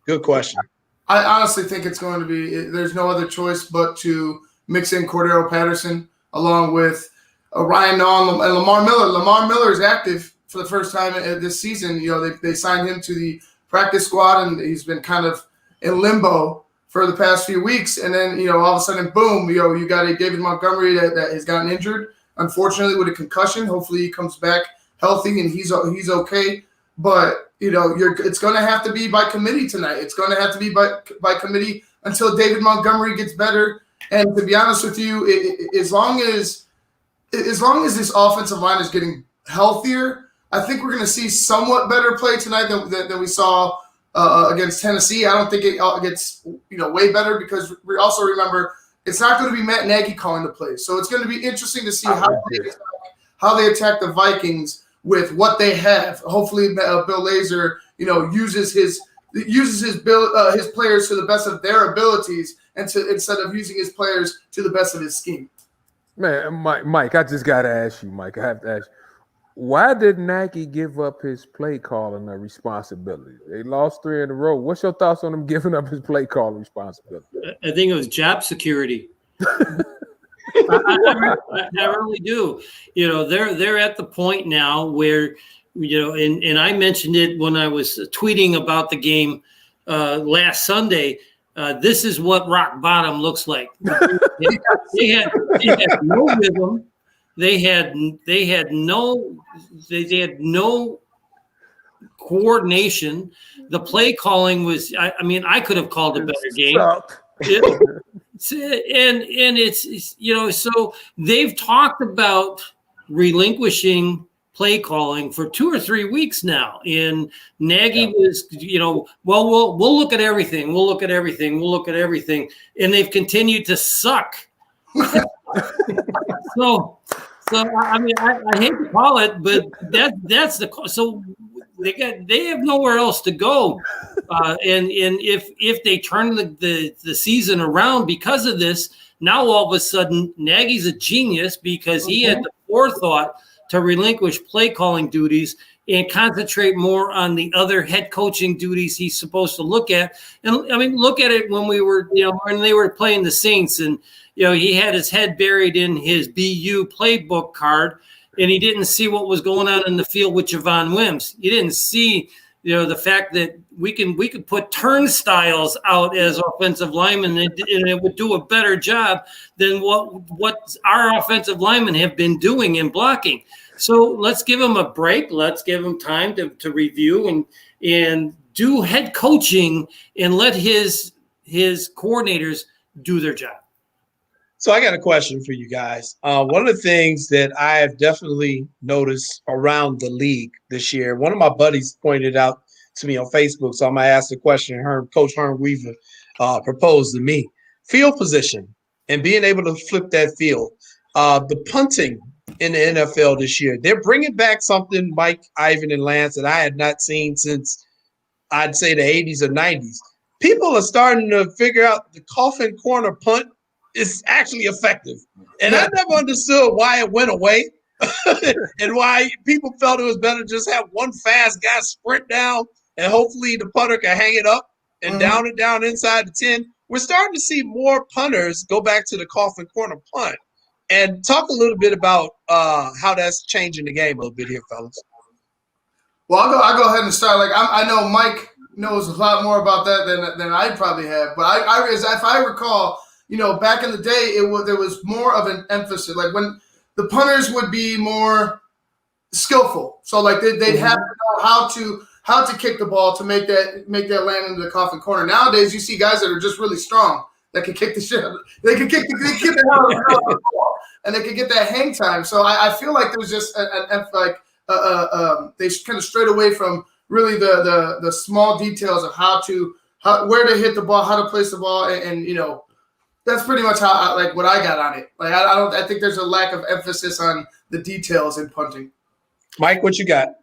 Good question. I honestly think it's going to be – there's no other choice but to mix in Cordero Patterson along with Ryan Nall and Lamar Miller. Lamar Miller is active for the first time this season. They signed him to the practice squad, and he's been kind of in limbo for the past few weeks. And then, all of a sudden, boom, you got a David Montgomery that has gotten injured, unfortunately, with a concussion. Hopefully he comes back healthy and he's okay. But, it's going to have to be by committee tonight. It's going to have to be by committee until David Montgomery gets better. And to be honest with you, as long as this offensive line is getting healthier, I think we're going to see somewhat better play tonight than we saw against Tennessee. I don't think it gets way better, because we also remember it's not going to be Matt Nagy calling the plays. So it's going to be interesting to see how they attack the Vikings with what they have. Hopefully, Bill Lazor uses his players to the best of their abilities, and instead of using his players to the best of his scheme. Man, Mike, I just got to ask you, Mike. I have to ask you, why did Nagy give up his play calling responsibility? They lost 3 in a row. What's your thoughts on him giving up his play calling responsibility? I think it was job security. I really do. They're at the point now where, and I mentioned it when I was tweeting about the game last Sunday. This is what rock bottom looks like. They had no rhythm. They had no coordination. The play calling was. I could have called a better game. And it's so they've talked about relinquishing play calling for 2 or 3 weeks now. And Nagy was, we'll look at everything. We'll look at everything. We'll look at everything. And they've continued to suck. So I hate to call it, but that's so they have nowhere else to go. And if they turn the season around because of this, now all of a sudden Nagy's a genius because he had the forethought to relinquish play calling duties, and concentrate more on the other head coaching duties he's supposed to look at. And I mean, look at it when we were, when they were playing the Saints, and he had his head buried in his BU playbook card, and he didn't see what was going on in the field with Javon Wims. He didn't see, the fact that we could put turnstiles out as offensive linemen, and it would do a better job than what our offensive linemen have been doing in blocking. So let's give him a break. Let's give him time to review and do head coaching, and let his coordinators do their job. So I got a question for you guys. One of the things that I have definitely noticed around the league this year, one of my buddies pointed out to me on Facebook, so I'm going to ask the question Coach Herm Weaver proposed to me. Field position and being able to flip that field. The punting in the NFL this year, they're bringing back something, Mike, Ivan, and Lance, that I had not seen since, I'd say, the 80s or 90s. People are starting to figure out the coffin corner punt is actually effective. And I never understood why it went away and why people felt it was better to just have one fast guy sprint down and hopefully the punter can hang it up and down it down inside the 10. We're starting to see more punters go back to the coffin corner punt. And talk a little bit about how that's changing the game a little bit here, fellas. Well, I'll go ahead and start. Like I know Mike knows a lot more about that than I probably have. But if I recall, back in the day, there was more of an emphasis. Like when the punters would be more skillful, so like they'd have to know how to kick the ball to make that land into the coffin corner. Nowadays, you see guys that are just really strong that can kick the shit. They can kick the ball, and they can get that hang time. So I feel like there was just they kind of strayed away from really the small details of where to hit the ball, how to place the ball, and that's pretty much how what I got on it. Like I think there's a lack of emphasis on the details in punting. Mike, what you got?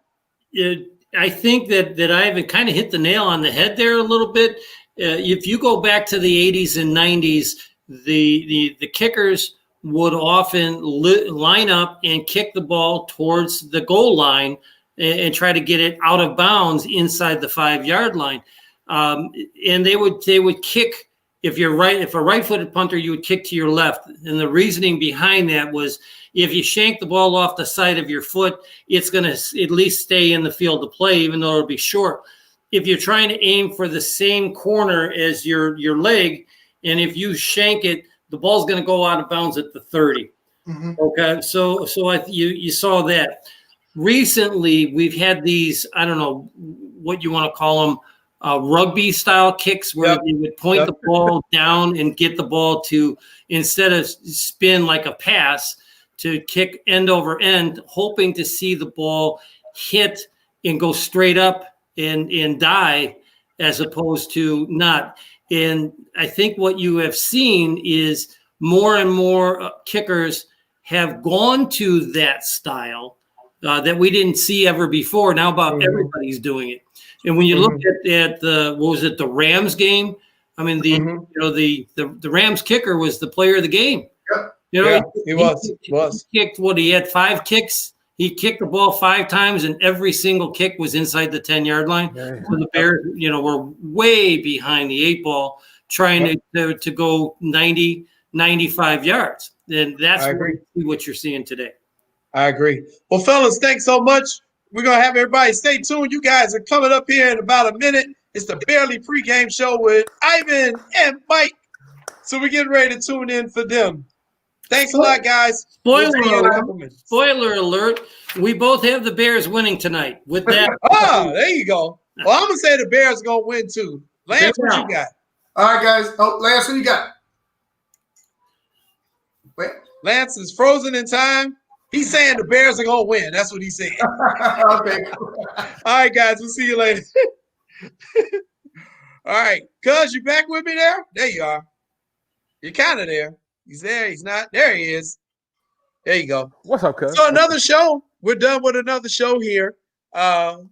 I think that Ivan kind of hit the nail on the head there a little bit. If you go back to the 80s and 90s, the kickers would often line up and kick the ball towards the goal line and try to get it out of bounds inside the 5-yard line. And they would kick. If a right-footed punter, you would kick to your left. And the reasoning behind that was if you shank the ball off the side of your foot, it's going to at least stay in the field of play, even though it'll be short. If you're trying to aim for the same corner as your leg, and if you shank it, the ball's going to go out of bounds at the 30. Okay, so you saw that. Recently, we've had these, I don't know what you want to call them, rugby style kicks where they would point the ball down and get the ball to, instead of spin like a pass, to kick end over end, hoping to see the ball hit and go straight up and die, as opposed to not. And I think what you have seen is more and more kickers have gone to that style that we didn't see ever before. Now about everybody's doing it. And when you look at the Rams game, I mean, the Rams kicker was the player of the game. He was. He kicked he had 5 kicks. He kicked the ball 5 times, and every single kick was inside the 10-yard line. So the Bears, were way behind the 8 ball, trying to go 90, 95 yards. And that's what you're seeing today. I agree. Well, fellas, thanks so much. We're going to have everybody stay tuned. You guys are coming up here in about a minute. It's the Barely Pregame Show with Ivan and Mike. So we're getting ready to tune in for them. Thanks a lot, guys. Spoiler alert. We both have the Bears winning tonight. With that. There you go. Well, I'm going to say the Bears are going to win, too. Lance, what you got? All right, guys. Oh, Lance, what you got? Wait. Lance is frozen in time. He's saying the Bears are going to win. That's what he's saying. Okay. All right, guys. We'll see you later. All right. Cuz, you back with me there? There you are. You're kind of there. He's there. He's not. There he is. There you go. What's up, cuz? So another show. We're done with another show here. So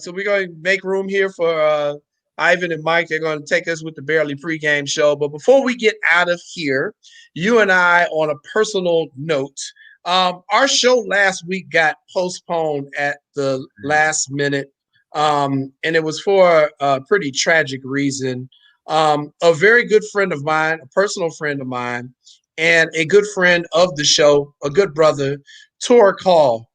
we're going to make room here for Ivan and Mike. They're going to take us with the Barely Pregame Show. But before we get out of here, you and I, on a personal note, Our show last week got postponed at the last minute, and it was for a pretty tragic reason. A very good friend of mine, a personal friend of mine, and a good friend of the show, a good brother, Torek Hall,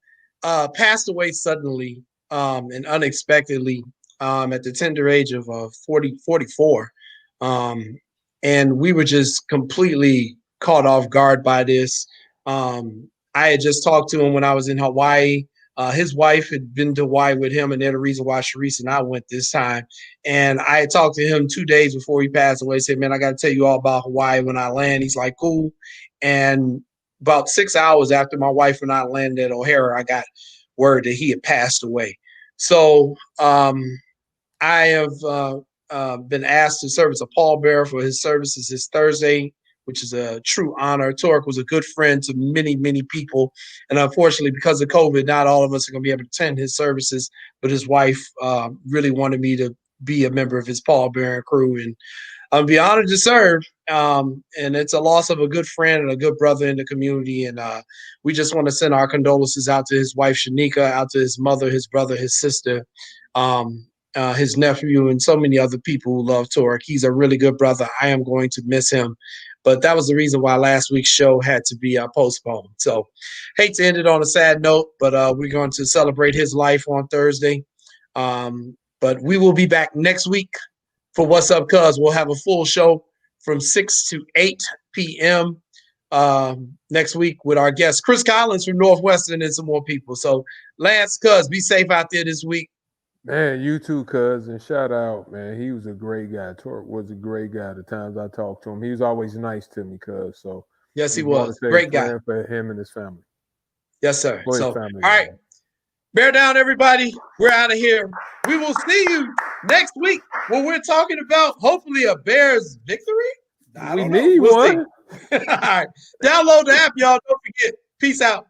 passed away suddenly and unexpectedly at the tender age of 44. And we were just completely caught off guard by this. I had just talked to him when I was in Hawaii. His wife had been to Hawaii with him, and they're the reason why Sharice and I went this time. And I had talked to him 2 days before he passed away. Said, "Man, I got to tell you all about Hawaii when I land." He's like, "Cool." And about 6 hours after my wife and I landed at O'Hara, I got word that he had passed away. So I have been asked to serve as a pallbearer for his services this Thursday, which is a true honor. Torek was a good friend to many, many people. And unfortunately, because of COVID, not all of us are going to be able to attend his services. But his wife really wanted me to be a member of his pallbearing crew. And I'll be honored to serve. And it's a loss of a good friend and a good brother in the community. And we just want to send our condolences out to his wife, Shanika, out to his mother, his brother, his sister, his nephew, and so many other people who love Torek. He's a really good brother. I am going to miss him. But that was the reason why last week's show had to be postponed. So hate to end it on a sad note, but we're going to celebrate his life on Thursday. But we will be back next week for What's Up, Cuz. We'll have a full show from 6 to 8 p.m. Next week with our guest, Chris Collins from Northwestern, and some more people. So Lance, Cuz, be safe out there this week. Man, you too, cuz, and shout out, man. He was a great guy. Torek was a great guy. The times I talked to him, he was always nice to me, cuz. So yes, he was. Great guy for him and his family. Yes, sir. So, all right, bear down, everybody. We're out of here. We will see you next week when we're talking about hopefully a Bears victory. We need one. All right, download the app, y'all. Don't forget. Peace out.